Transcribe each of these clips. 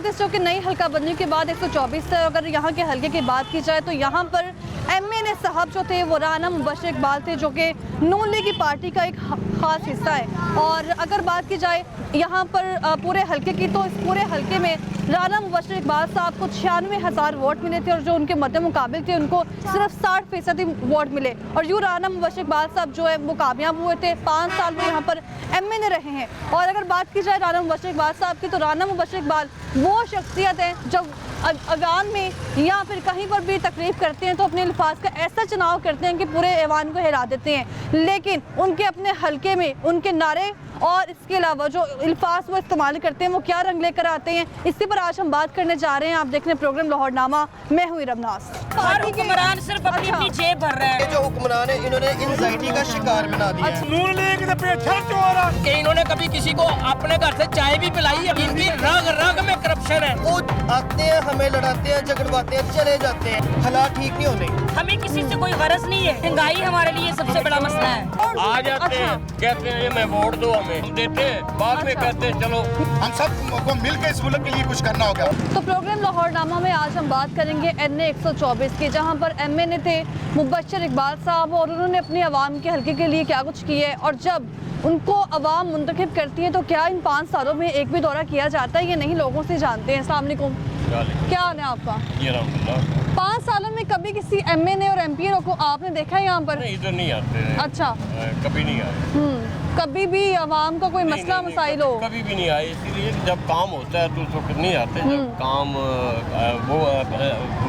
134 जो कि नई हल्का बनने के बाद 124 है। अगर यहाँ के हल्के की बात की जाए तो यहाँ पर MNA साहब जो थे वो राना मुबशर इकबाल थे, जो कि नून लीग की पार्टी का एक खास हिस्सा है। और अगर बात की जाए यहाँ पर पूरे हल्के की, तो इस पूरे हल्के में राना मुबशर इकबाल साहब को 96,000 वोट मिले थे और जो उनके मद्दे मुकाबिल थे उनको सिर्फ 60% वोट मिले। और यूँ राना मुबशर इकबाल साहब जो है वो कामयाब हुए थे, 5 साल वो यहाँ पर MNA रहे हैं। और अगर बात की जाए राना मुबशर इकबाल साहब की, तो राना मुबशर इकबाल वो शख्सियत है जब अगान में या फिर कहीं पर भी तकरीब करते हैं तो अपने अल्फाज का ऐसा चुनाव करते हैं कि पूरे ऐवान को हिला देते हैं। लेकिन उनके अपने हल्के में उनके नारे और इसके अलावा जो अल्फाज वो इस्तेमाल करते हैं वो क्या रंग लेकर आते हैं, इसी पर आज हम बात करने जा रहे हैं। आप देख रहे हैं प्रोग्राम लाहौरनामा, मैं हूँ रमनास। हुक्मरान सिर्फ अपनी अपनी जेब भर रहे हैं। जो हुक्मरान है इन्होंने एंजाइटी का शिकार बना दिया है। नून लीग के पीछे चोर है कि इन्होंने कभी किसी को अपने घर से चाय भी पिलाई है। इनकी रग रग में करप्शन है। वो आते हैं, हमें लड़ाते हैं, झगड़वाते हैं, चले जाते हैं, हालात ठीक नहीं होते। हमें किसी से कोई गरज नहीं है। महंगाई हमारे लिए सबसे बड़ा मसला है। आ जाते हैं, कहते हैं मैं वोट दो, हमें हम देते हैं, बाद में कहते हैं चलो हम सब को मिलकर इस मुल्क के लिए कुछ करना होगा। तो प्रोग्राम लाहौरनामा में आज हम बात करेंगे NA 124 की, जहां पर MNA थे मुबशर इकबाल साहब और उन्होंने अपनी आवाम के हल्के के लिए क्या कुछ किया है। और जब उनको आवाम मुंतखब करती है तो क्या इन 5 सालों में एक भी दौरा किया जाता है, ये नहीं लोगों से जानते हैं। अस्सलाम वालेकुम, क्या हाल है आपका? 5 सालों में कभी किसी MNA और MP को आपने देखा है यहाँ पर? नहीं, इधर नहीं आते हैं। अच्छा, कभी नहीं आए। कभी भी आवाम का कोई मसला मसाइल हो? कभी भी नहीं आए, इसीलिए जब काम होता है तो उस वक्त नहीं आते। जब काम वो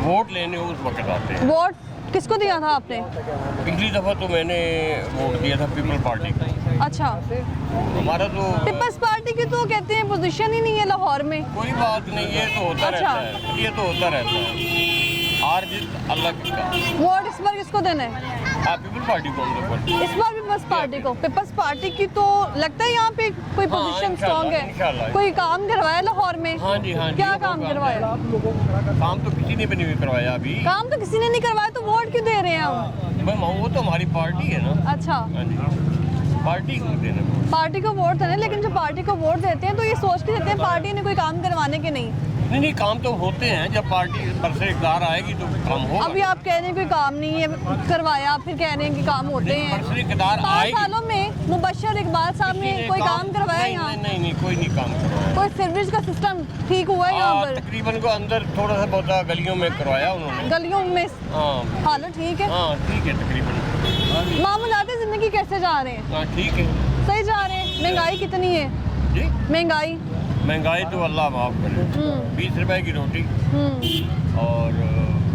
वोट लेने उस वक्त आते हैं। वोट किसको दिया था आपने? पिछली दफा तो मैंने वोट दिया था पीपल पार्टी को। अच्छा, हमारा तो पीपल्स पार्टी की तो कहते हैं पोजीशन ही नहीं है लाहौर में। कोई बात नहीं, ये तो होता अच्छा। रहता है, ये तो होता रहता है। हार जीत अल्लाह की का। वोट इस बार किसको देना है? पीपल पार्टी को हम लोग इस बार पीपल्स पार्टी को। पीपल्स पार्टी की तो लगता है यहाँ पे कोई पोजीशन स्ट्रॉन्ग है। इंशाल्लाह। कोई काम करवाया लाहौर में? हाँ जी, हाँ जी। क्या वो काम करवाया? काम तो किसी ने भी नहीं करवाया अभी। काम तो किसी ने नहीं करवाया तो वोट क्यों दे रहे हैं हम? मैं वो तो हमारी पार्टी है ना। अच्छा, हाँ जी, पार्टी को देना। पार्टी को वोट देना, लेकिन जब पार्टी को वोट देते हैं तो ये सोच के देते हैं पार्टी ने कोई काम करवाने के नहीं। नहीं, काम तो होते हैं, जब पार्टी पर से इक़्तिदार आएगी तो काम होगा। अभी आप कह रहे हैं कोई काम नहीं है करवाया, फिर कह रहे हैं कि काम होते हैं। पर से इक़्तिदार 5 आएगी। सालों में मुबशर इकबाल साहब ने कोई काम करवाया यहाँ? नहीं, कोई नहीं काम करवाया। कोई सीवरेज का सिस्टम ठीक हुआ है यहाँ पर? तकरीबन को अंदर थोड़ा सा बहुत गलियों में करवाया उन्होंने। गलियों में हाँ हालत ठीक है? हाँ, ठीक है तकरीबन। मामूलात जिंदगी कैसे जा रहे हैं? हाँ, ठीक है, सही जा रहे हैं? महंगाई कितनी है? जी महंगाई तो अल्लाह माफ़ करे। 20 रुपए की रोटी और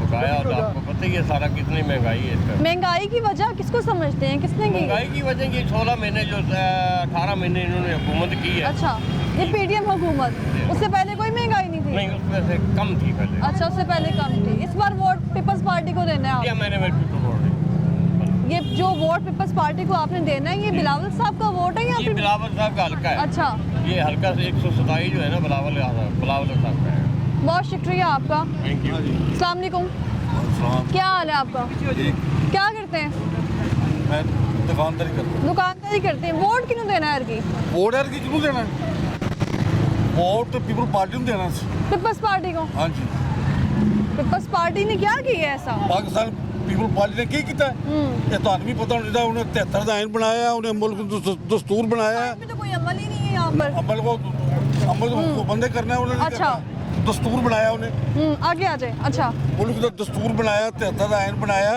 बकाया, तो आपको पता ही है सारा कितनी महंगाई है इसका। महंगाई की वजह किसको समझते हैं, किसने की? महंगाई की वजह ये 16 महीने जो 18 महीने इन्होंने हुकूमत की है। अच्छा, ये PDM हुकूमत, उससे पहले कोई महंगाई नहीं थी? नहीं, उसमें से कम थी पहले। अच्छा, उससे पहले कम थी। इस बार वोट पीपल्स पार्टी को देना है या आप? मैंने पीपल वोट ये जो वोट पीपल्स पार्टी को आपने देना है, ये बिलावल साहब का वोट है या ये फिर? बिलावल साहब का हल्का है। अच्छा, ये हल्का से 127 जो है ना बिलावल साहब का है। बहुत शुक्रिया आपका। Thank you. अस्सलाम वालेकुम, क्या हाल है आपका? क्या करते हैं? मैं दुकानदारी करता हूँ। दुकानदारी करते हैं। वोट किन्हों देना है यार? वोट यार की क्यों देना है? वोट तो पीपल पार्टी को देना है। पीपल्स पार्टी को? हाँ जी। पीपल्स पार्टी ने क्या किया है ऐसा? पाकिस्तान पीपल पार्टी ने की किया ये तो आदमी पता नहीं था। उन्हें 73 का आइन बनाया, उन्हें मुल्क दस्तूर बनाया। इसमें तो कोई अमल ही नहीं है यहाँ पर। अमल को बंदे करना है उन्होंने। अच्छा। दस्तूर बनाया उन्हें, आगे आ जाए। अच्छा, मुल्क का दस्तूर बनाया, 73 का आइन बनाया,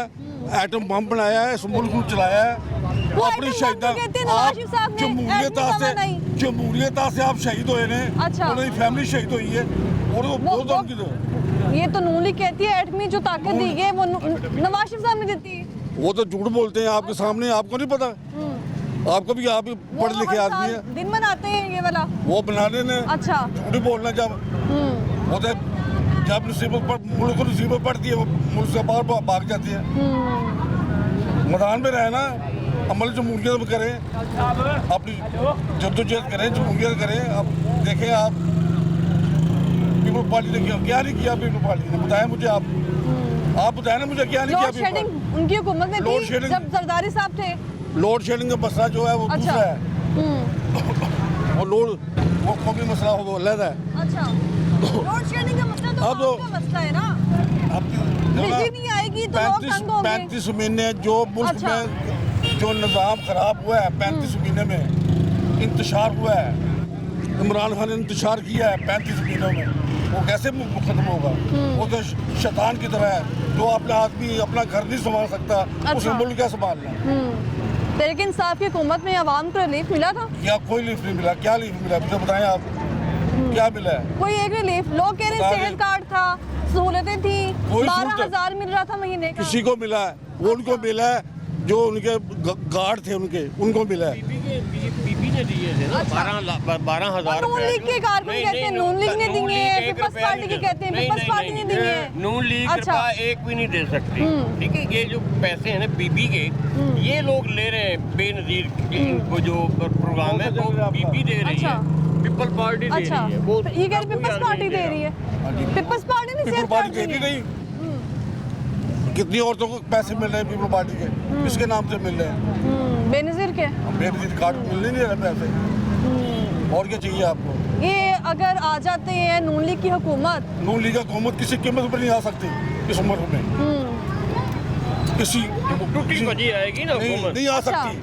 एटम बम बनाया, इस मुल्क को चलाया वो अपनी आइटम शहीदा बम कहते हैं नवाज शरीफ साहब ने, जमहूरियत से आप शहीद हुए ने। अच्छा। उन्होंने फैमिली शहीद हुई है और वो बहुत दम की दो। ये तो नूली कहती है एटमी जो ताकत दी है वो नवाज शरीफ साहब ने देती है। वो तो झूठ बोलते हैं आपके सामने, आपको नहीं पता। आपको भी, आप भी पढ़े लिखे आदमी है। दिन मनाते हैं ये वाला, वो बनाने ने अच्छा झूठ बोलना। जब वो तो जब मुल्क को नसीबत पड़ती है वो मुल्क से बाहर भाग जाती है। मैदान में रहना, अमल जमहूरियत में करें, अपनी जद्दोजहद करें, जमहूरियत करें। अब देखें आप पीपल पार्टी ने क्या नहीं किया। पीपल पार्टी ने बताया मुझे, आप बताया ना मुझे क्या नहीं किया। लोड शेडिंग उनकी हुकूमत में थी जब जरदारी साहब थे। लोड शेडिंग का मसला जो है वो दूसरा है। वो लोड वो कौमी मसला वो अलग है। अच्छा, लोड शेडिंग का मसला तो अब तो- काम का मसला है ना, अब बिजली नहीं आएगी तो लोग तंग होंगे। 35 महीने जो मुल्क अच्छा। में जो निज़ाम खराब हुआ है, 35 महीने में इंतशार हुआ है, इमरान खान ने इंतशार किया है 35 महीनों में, वो कैसे खत्म होगा? वो तो शैतान की तरह है, जो अपना आदमी अपना घर नहीं संभाल सकता, अच्छा। उसे मुल्क क्या संभालना? तहरीक इंसाफ की हुकूमत में आवाम को रिलीफ मिला था? क्या कोई रिलीफ नहीं मिला? क्या रिलीफ मिला मुझे बताएं आप, क्या मिला है? कोई एक रिलीफ, लोग कह रहे बता सेहत दें। कार्ड था, सहूलतें थी, कोई 12,000 मिल रहा था महीने का। किसी को मिला है? वो उनको मिला है जो उनके गार्ड थे, उनको मिला है। बीबी ने दिए थे ना, 12,000 नून लीग के कारकुन कहते हैं नून लीग ने दिए हैं, पीपल्स पार्टी के कहते हैं पीपल्स पार्टी ने दिए हैं। नून लीग अच्छा। का एक भी नहीं दे सकती, ठीक है? ये जो पैसे हैं ना बीबी के, ये लोग ले रहे हैं बेनजीर, इनको जो प्रोग्राम है वो बीबी दे रही अच्छा। है, पीपल पार्टी दे अच्छा, रही है। वो ये कह रहे पीपल्स पार्टी दे रही है, पीपल्स पार्टी ने पीपल सेहत पार्टी कार्ड देती दिए हैं। नहीं। कितनी औरतों को पैसे मिल रहे हैं पीपल पार्टी के, किसके नाम से मिल रहे हैं? बेनजीर के। बेनजीर कार्ड मिलने नहीं रहे पैसे, और क्या चाहिए आपको? ये अगर आ जाते हैं नून लीग की हुकूमत, नून लीग हुकूमत किसी कीमत पर नहीं आ सकती इस उम्र में, किसी टूटी बजी आएगी ना नहीं, हुकूमत, नहीं आ अच्छा। सकती,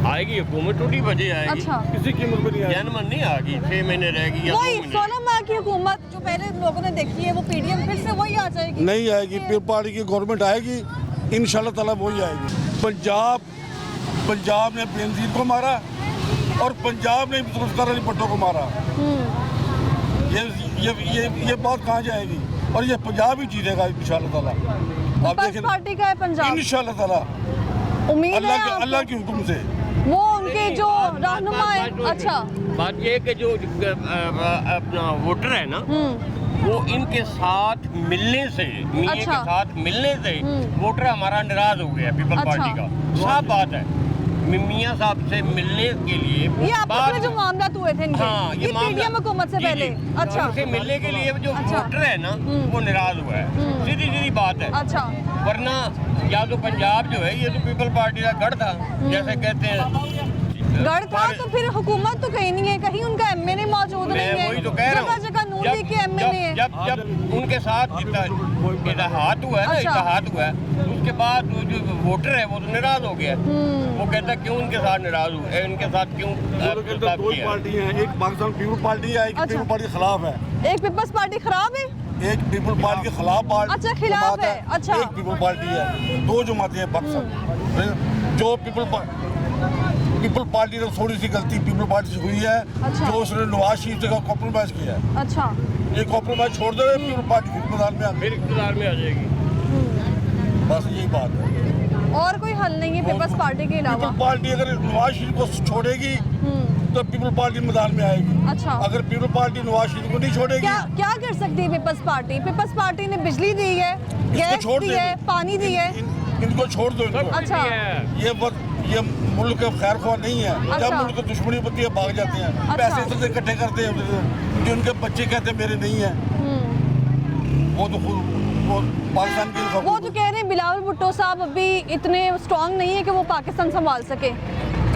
आएगी हुकूमत, टूटी बजी आएगी। अच्छा किसी कीमत पर नहीं आएगी। जनमन नहीं आएगी, 6 महीने रहेगी या 2 वही महीने। सोनम माँ की हुकूमत जो पहले लोगों ने देखी है वो पीडीएम फिर से वही आ जाएगी। नहीं आएगी, पीपल पार्टी की गवर्नमेंट आएगी, इंशाल्लाह ताला वही आएगी। पंजाब ने बेनजीर को मारा और पंजाब ने जुल्फ़िकार अली भुट्टो को मारा। ये बात कहाँ जाएगी? और ये पंजाब ही जीतेगा इंशाल्लाह ताला। आप पीपल्स देखें पार्टी का है पंजाब, इंशाल्लाह ताला, उम्मीद है आपको? अल्लाह के हुक्म से। वो उनके जो रहनुमा है। अच्छा बात ये है कि जो अपना वोटर है ना, वो इनके साथ मिलने से, मियां अच्छा। के साथ मिलने से वोटर हमारा नाराज हो गया पीपल अच्छा। पार्टी का, साफ बात है। मियां साहब से मिलने के लिए ये आपस में जो मामला हुए थे इनके, हाँ, ये मामला- पीडीएम हुकूमत से जी, पहले। जी। अच्छा उनसे मिलने के लिए जो अच्छा। वोटर है ना, वो नाराज हुआ है, सीधी सीधी बात है। अच्छा वरना या तो पंजाब जो है ये तो पीपल पार्टी का गढ़ था, जैसे कहते हैं गढ़ था, तो फिर हुकूमत तो कहीं नहीं है, कहीं उनका एमएनए मौजूद नहीं मैं है, वही तो कह रहा जगह हूँ। जगह नून लीग के एमएनए है। जब उनके साथ इत्तेहाद हुआ है ना, अच्छा। इत्तेहाद हुआ है, उसके बाद वो जो वोटर है वो तो नाराज हो गया। वो कहता है क्यों उनके साथ नाराज हुए, इनके साथ क्यों बर्ताव दो किया? पार्टी है, एक पाकिस्तान पीपल पार्टी है, एक अच्छा। पीपल पार्टी के खिलाफ है, एक पीपल्स पार्टी खराब है। एक पीपल पार्टी के खिलाफ पार्टी अच्छा, खिलाफ जमात है, अच्छा। एक पीपल पार्टी है, दो जमातें हैं पाकिस्तान। जो पीपल पार्टी ने थोड़ी सी गलती पीपल पार्टी से हुई है, अच्छा। जो उसने नवाज शरीफ से कॉम्प्रोमाइज किया है, अच्छा ये कॉम्प्रोमाइज छोड़ दे, पीपल पार्टी फिर मैदान में आ गई। फिर इक़्तिदार में आ जाएगी। बस यही बात है। और कोई हल नहीं है पीपल्स पार्टी के अलावा। पीपल पार्टी अगर नवाज शरीफ को छोड़ेगी तो पीपल पार्टी मैदान में आएगी। अच्छा। अगर पीपल पार्टी नवाज शरीफ को नहीं छोड़ेगी, क्या क्या कर सकती है पीपल्स पार्टी? पीपल्स पार्टी ने बिजली दी है, इसको गैस छोड़ दी दे, है, पानी दी है। इनको छोड़ दो इनको। अच्छा ये मुल्क का खैर ख्वाह नहीं है। अच्छा। जब मुल्क की दुश्मनी बनती है भाग जाते हैं, अच्छा। पैसे इधर से इकट्ठे करते हैं, जो उनके बच्चे कहते हैं मेरे नहीं है, वो तो खुद वो पाकिस्तान के वो तो कह रहे हैं बिलावल भुट्टो साहब अभी इतने स्ट्रांग नहीं है कि वो पाकिस्तान संभाल सके।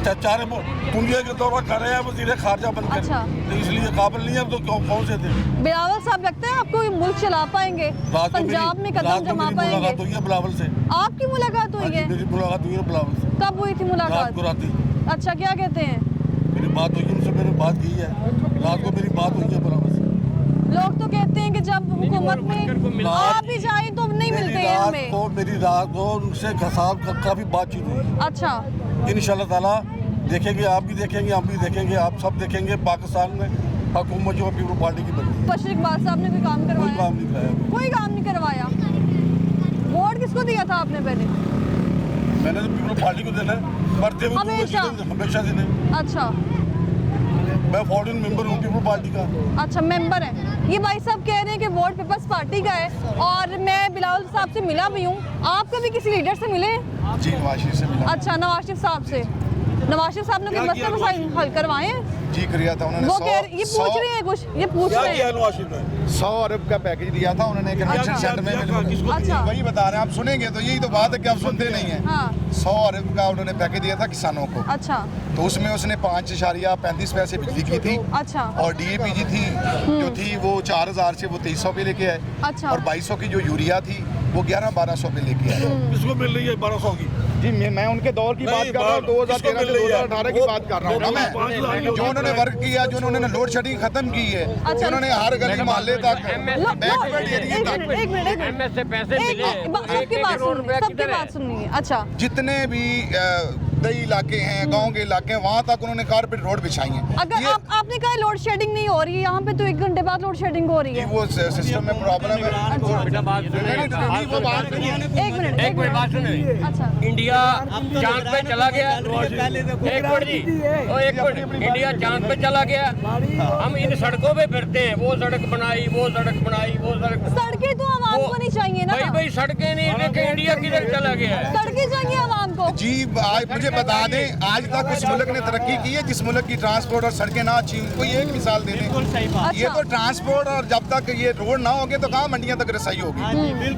चारे दुनिया के दौरा कर रहे हैं वज़ीर खारजा बनकर, अच्छा। तो इसलिए काबिल नहीं है, तो कौन से थे? बिलावल साहब लगता है आपको ये मुल्क चला पाएंगे, पंजाब में कदम जमा पाएंगे? मुलाकात हुई है बिलावल से। आपकी मुलाकात हुई है? मेरी मुलाकात हुई है बिलावल से। कब हुई थी रात मुलाकात? को राती अच्छा क्या कहते हैं? मेरी बात हुई है उनसे, मैंने बात की है, रात को मेरी बात हुई है बिलावल से। लोग तो कहते हैं कि जब हुकूमत में आप भी जाए तो नहीं मिलते हैं हमें। मेरी रात को उनसे काफी बातचीत हुई। अच्छा इंशाल्लाह ताला देखेंगे, आप भी देखेंगे, हम भी देखेंगे, आप सब देखेंगे। पाकिस्तान में हुकूमत जो पीपल पार्टी की बनी है, बशीर इकबाल साहब ने कोई काम कोई करवाया? काम नहीं कराया। कोई काम नहीं करवाया। वोट किसको दिया था आपने पहले? मैंने तो पीपल पार्टी को देना है, मरते हुए हमेशा देने। अच्छा मैं फॉरेन मेंबर हूँ पीपल पार्टी का। अच्छा मेंबर है। ये भाई साहब कह रहे हैं कि वोट पीपल्स पार्टी का है, और मैं बिलावल साहब से मिला भी हूँ। आप कभी किसी लीडर से मिले हैं? जी नवाज शरीफ से मिला। अच्छा नवाज शरीफ साहब से। नवाज शरीफ साहब ने कोई मसला मसाइल हल करवाए हैं? जी किया था उन्होंने। वो कह ये पूछ रहे हैं कुछ, ये पूछ क्या रहे किया हैं। नवाज शरीफ ने? 100 अरब का पैकेज दिया था उन्होंने कन्वेंशन सेंटर में। अच्छा। वही बता रहे हैं, आप सुनेंगे तो यही तो बात है कि आप सुनते नहीं है। हाँ। 100 अरब का उन्होंने पैकेज दिया था किसानों को, अच्छा तो उसमें उसने 5.35 पैसे बिजली की थी, अच्छा और डीएपी जी थी जो थी वो 4000 से वो 2300 पे लेके आए, अच्छा। और 2200 की जो यूरिया थी वो 1100-1200 पे लेके आए। किसको मिल रही है 1200 की? जी मैं उनके दौर की बात कर रहा हूँ, 2013 से 2018 की बात कर रहा हूँ ना मैं। जो उन्होंने वर्क किया, जो उन्होंने लोड शेडिंग खत्म की है, अच्छा। उन्होंने हर गली मोहल्ले तक बैकवर्ड एरिया तक एक मिनट MS से पैसे मिले सबकी बात सुनिए, सबकी बात सुनिए। अच्छा जितने भी दही इलाके हैं, गांव के इलाके हैं, वहाँ तक उन्होंने कारपेट रोड बिछाई हैं। अगर आपने कहा लोड शेडिंग नहीं हो रही है, यहाँ पे तो 1 घंटे बाद लोड शेडिंग हो रही है। वो सिस्टम में प्रॉब्लम है। बेटा बात सुनिए, वो बात नहीं है। एक मिनट बात सुनिए। अच्छा इंडिया चांद पे चला गया। एक मिनट जी, ओ एक मिनट, इंडिया चांद पे चला गया, हम इन सड़कों पे फिरते हैं, वो सड़क बनाई, वो सड़क बनाई, वो सड़क। सड़कें तो आवाम को नहीं चाहिए ना। भाई सड़कें नहीं देखे, इंडिया किधर चला गया है? सड़कें चाहिए आवाम को। जी आज मुझे बता दें, आज तक उस मुल्क ने तरक्की की है जिस मुल्क की ट्रांसपोर्ट और सड़कें ना अच्छी हों। कोई एक मिसाल दे दें। ये तो ट्रांसपोर्ट, और जब तक ये रोड ना होंगे तो कहाँ मंडियां तक रसाई होगी?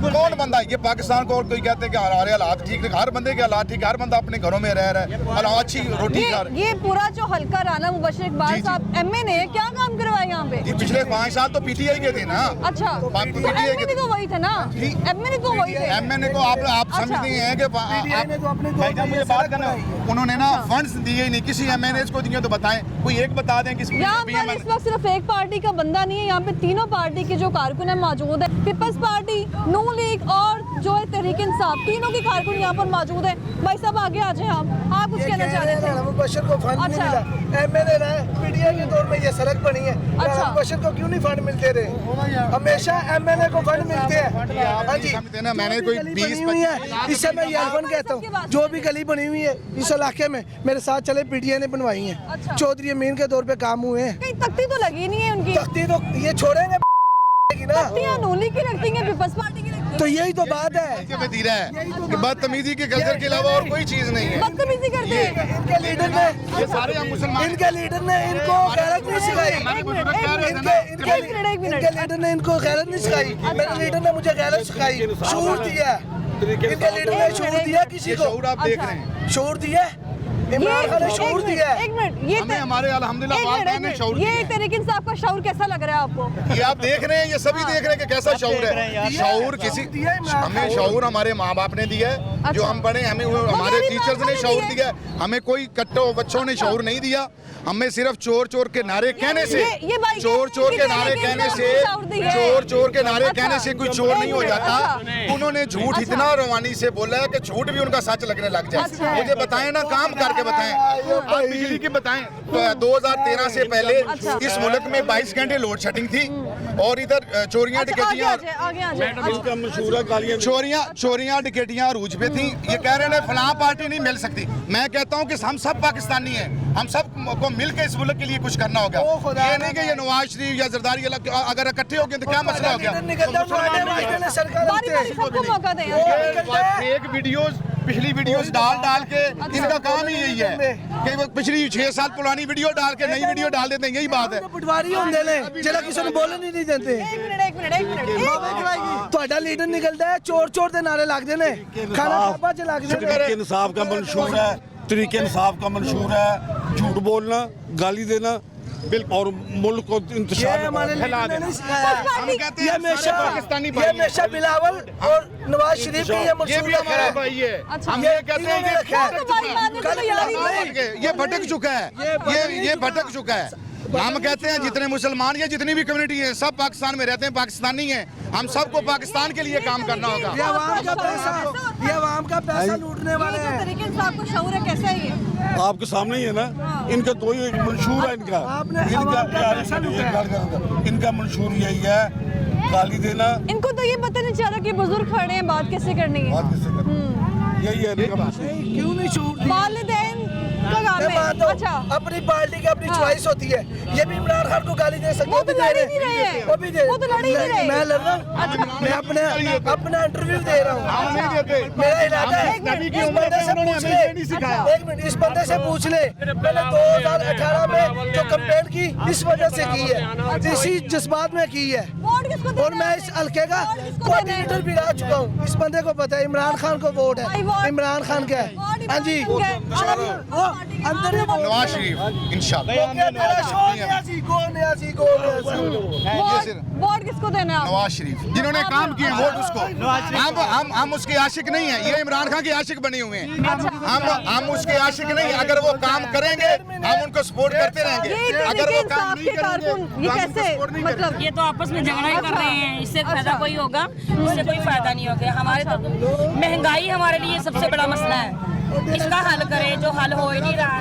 कौन बंदा ये पाकिस्तान को, और कोई कहते हैं कि हमारे हालात ठीक है, हर बंदे के हालात ठीक है, हर बंदा अपने घरों में रह रहा है और अच्छी रोटी खा रहा है। ये पूरा जो हल्का राना मुबशर इकबाल साहब एमए ने क्या काम करवाया यहाँ पे? ये पिछले 5 साल तो पीटीआई के थे ना। अच्छा तो PTI एमए तो वही थे ना, एमए तो वही थे। एमएनए को आप समझते हैं कि भाईजान मुझे बात करना, उन्होंने ना फंड्स दिए ही नहीं, किसी एमएनए को दिए तो बताएं, कोई एक बता दें किस। यहाँ पर इस वक्त सिर्फ एक पार्टी का बंदा नहीं है, यहाँ पे तीनों पार्टी के जो कारकुन है मौजूद है। पीपल्स पार्टी, नून लीग और जो है तहरीक इंसाफ, तीनों के कारकुन यहाँ पर मौजूद है। भाई साहब आगे आ जाए, आप कुछ कहना चाह रहे थे? मुबशर को फंड नहीं अच्छा। मिला, एमएनए रहा, पीटीआई के दौर में ये सड़क बनी है। अच्छा। मुबशर को क्यों नहीं फंड मिलते रहे? हमेशा एमएनए को फंड मिलते हैं। हाँ जी, समझते ना, मैंने कोई गली 20 बनी हुई है, इससे मैं ये फंड कहता हूँ, जो भी गली बनी हुई है इस इलाके में मेरे साथ चले पीटीआई ने बनवाई है। अच्छा। चौधरी अमीन के दौर पे काम हुए हैं। कहीं तख्ती तो लगी नहीं है उनकी। तख्ती तो ये छोड़ेंगे ना, तख्तियां नून लीग की रखती हैं, पीपल्स पार्टी की रखती हैं। तो यही तो बात है। वतीरा है कि बदतमीजी के कल्चर के अलावा और कोई चीज नहीं है। बदतमीजी करते हैं। इनके लीडर ने, ये सारे हम मुसलमान, इनके लीडर ने इनको गैरत नहीं सिखाई। एक मिनट, इनके लीडर ने इनको गैरत नहीं सिखाई। मेरे लीडर ने मुझे गैरत सिखाई, शऊर दिया। इनके लीडर ने शऊर दिया किसी ये को, शऊर आप देख रहे हैं। शऊर दिया, इमरान खान ने शऊर दिया। एक मिनट, ये हमें हमारे अल्हम्दुलिल्लाह वालिदैन ने शऊर दिया ये है। तहरीक इंसाफ का शऊर कैसा लग रहा है आपको? ये आप देख रहे हैं, ये सभी देख रहे हैं कि कैसा शऊर है। शऊर किसी, हमें शऊर हमारे माँ बाप ने दिया है, जो अच्छा। हम पढ़े, हमें हमारे टीचर्स ने शऊर दिया है। हमें कोई कट्टो बच्चों ने शऊर नहीं दिया। हमें सिर्फ चोर चोर के नारे कहने से, ये भाई चोर चोर ये के कहने नारे के कहने लिए से, शऊर दी है। चोर चोर के नारे अच्छा। कहने से कोई चोर एक नहीं हो मिनट, जाता। अच्छा। उन्होंने झूठ अच्छा। इतना रवानी से बोला है कि झूठ भी उनका सच लगने लग जाए। अच्छा। मुझे बताएं ना, काम करके बताएं, आप बिजली की बताएं। तो 2013 से पहले अच्छा। इस मुल्क में 22 घंटे लोड शेडिंग थी, और इधर चोरियां अच्छा, आगे डकैतियां आ जाए, आगे आ जाए। इनका मशहूर है गालियां। चोरियां डकैतियां अरूज पे थी। ये कह रहे हैं फलां पार्टी नहीं मिल सकती। मैं कहता हूं कि हम सब पाकिस्तानी हैं, हम सब को मिलकर इस मुल्क के लिए कुछ करना होगा। ये नहीं कि ये नवाज शरीफ या जरदारी अगर इकट्ठे हो गए तो क्या मसला हो गया? बारी बारी सबको मौका दें। फेक वीडियोस, पिछली वीडियोस डाल के इनका काम ही यही है कि वो पिछली 6 साल पुरानी वीडियो डाल के नई वीडियो डाल देते हैं। यही बात है। पटवारी होंगे ने जरा किसी ने बोलने नहीं देते। एक मिनट। ਤੁਹਾਡਾ ਲੀਡਰ ਨਿਕਲਦਾ ਹੈ ਚੋਰ ਚੋਰ ਦੇ ਨਾਰੇ ਲੱਗਦੇ ਨੇ, ਖਾਣਾ ਖਾਪਾ ਚ ਲੱਗਦੇ ਨੇ। तरीके इंसाफ का मंशूर है, तरीके इंसाफ का मंशूर है, झूठ बोलना, गाली देना और मुल्क को ये इंतशार हमारे फैला लीडर ने देना। नहीं सिखाया। हम कहते ये हैं हमेशा सारे पाकिस्तानी ये भाई हैं। हमेशा बिलावल और नवाज शरीफ की ये ये मंशूर भी हमारा भाई है। अच्छा। हम ये कहते हैं इन्होंने रखा है। कि तो भाई मानने को तैयार ही नहीं। ये भटक चुका है, ये भटक चुका है। हम कहते हैं जितने मुसलमान या जितनी भी कम्युनिटी है सब पाकिस्तान में रहते हैं, पाकिस्तानी हैं। हम सबको पाकिस्तान के लिए काम करना होगा। ये आवाम का पैसा, ये आवाम का पैसा लूटने वाले हैं। तहरीक इंसाफ को शऊर है, कैसा है ये? आपके सामने ही है ना, इनका दो ही मंशूर है इनका। आपने आवाम का पैसा लूटा। इनका मंशूर यही है, गाली देना। इनको तो ये पता नहीं चल रहा कि बुजुर्ग खड़े हैं, बात कैसे करनी है। बात किससे करनी है? यही है इनका मंशूर। क्यों नहीं छूट दी? वालिदैन का काम मैं है। मानता लो, अच्छा। अपनी पार्टी की अपनी चॉइस होती है। ये भी इमरान खान को गाली दे सकते वो तो लड़ ही नहीं रहे हैं। वो भी दे, वो तो लड़ ही नहीं रहे। मैं लड़ रहा हूँ, मैं अपना इंटरव्यू दे रहा हूँ। मेरा इरादा है, इस बंदे से पूछ ले, एक मिनट, इस बंदे से पूछ ले, मैंने 2018 में जो कंपेन की इस वजह से की है, इसी जज्बात में की है, वोट किसको देना और मैं है? इस हल्के का वोट किसको देना है? कोऑर्डिनेटर भी रह चुका हूँ। इस बंदे को पता है इमरान खान को वोट भाई है, वोट- इमरान खान का है। वोट हाँ जी, इमरान खान का है। वो अंदर ही बोल नवाज शरीफ इंशाल्लाह। वोट किसको देना है आप? नवाज शरीफ जिन्होंने काम किए वोट उसको। हम उसके आशिक नहीं हैं, ये इमरान खान के आशिक बने हुए हैं। हम उसके आशिक नहीं, अगर वो काम करेंगे हम उनको सपोर्ट करते रहेंगे। ये अगर वो तरीके काम इंसाफ नहीं के करेंगे कारकुन ये तो हम उनको कैसे support नहीं मतलब ये तो आपस में झगड़ा ही कर रहे हैं, इससे अच्छा। फायदा कोई होगा, इससे कोई फायदा नहीं होगा। हमारे तो महंगाई हमारे लिए सबसे बड़ा मसला है, इसका हल करें, जो हल हो ही नहीं रहा।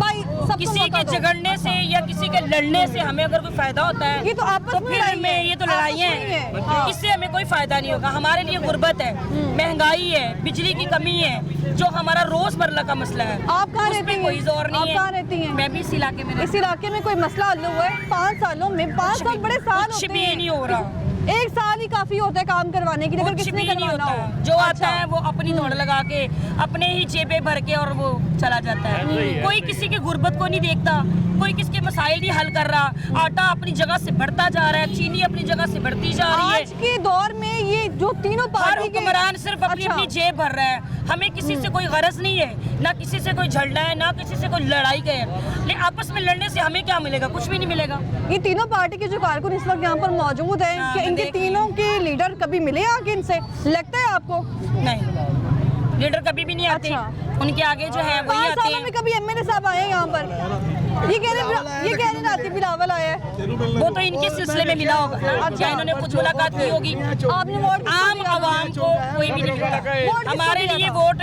भाई सबको किसी मौका के दो। झगड़ने से या किसी के लड़ने से हमें अगर कोई फायदा होता है ये तो आपस में फिर लड़ाई में है। ये तो आपस लड़ाई में ही है। है, हाँ। इससे हमें कोई फायदा नहीं होगा। हमारे लिए गुर्बत है, महंगाई है, बिजली की कमी है, जो हमारा रोजमर्रा का मसला है। आप कहाँ रहती उसमें हैं? कोई जोर नहीं आप है। कहाँ रहती हैं? मैं भी इस इलाके में इस इलाके में कोई मसला हल हुआ है 5 सालों में? 5 साल बड़े साल कुछ होते भी हैं। नहीं हो रहा। एक साल ही काफी होता है काम करवाने के लिए, अगर कुछ किसने भी नहीं करवाना होता हो। है। जो आता है वो अपनी दौड़ लगा के अपने ही जेबें भर के और वो चला जाता है। कोई किसी के गुर्बत को नहीं देखता, कोई किसी के मसाइल नहीं हल कर रहा। आटा अपनी जगह से बढ़ता जा रहा है, चीनी अपनी जगह से बढ़ती जा रही है। आज के दौर में ये जो तीनों हर पार्टी के हुक्मरान सिर्फ अपनी अच्छा। अपनी जेब भर रहा है। हमें किसी से कोई गरज नहीं है, ना किसी से कोई झगड़ा है, ना किसी से कोई लड़ाई का है। लेकिन आपस में लड़ने से हमें क्या मिलेगा? कुछ भी नहीं मिलेगा। ये तीनों पार्टी के जो कारकुन इस वक्त यहाँ पर मौजूद हैं, हाँ, कि मैं इनके देख रही तीनों के लीडर कभी मिले आके इनसे? लगता है आपको? नहीं, लीडर कभी भी नहीं आते। अच्छा। उनके आगे जो है वही 5 आते सालों में हैं। कभी एमएलए साहब आए हैं यहाँ पर? ये कह रहे नाती बिलावल आया है। वो तो इनके सिलसिले में मिला होगा ना, अच्छा। या इन्होंने कुछ मुलाकात की होगी। आपने वोट किसको आम दिया? आवाम को कोई भी नहीं मिलता। वोट किसको हमारे दिया लिए था? वोट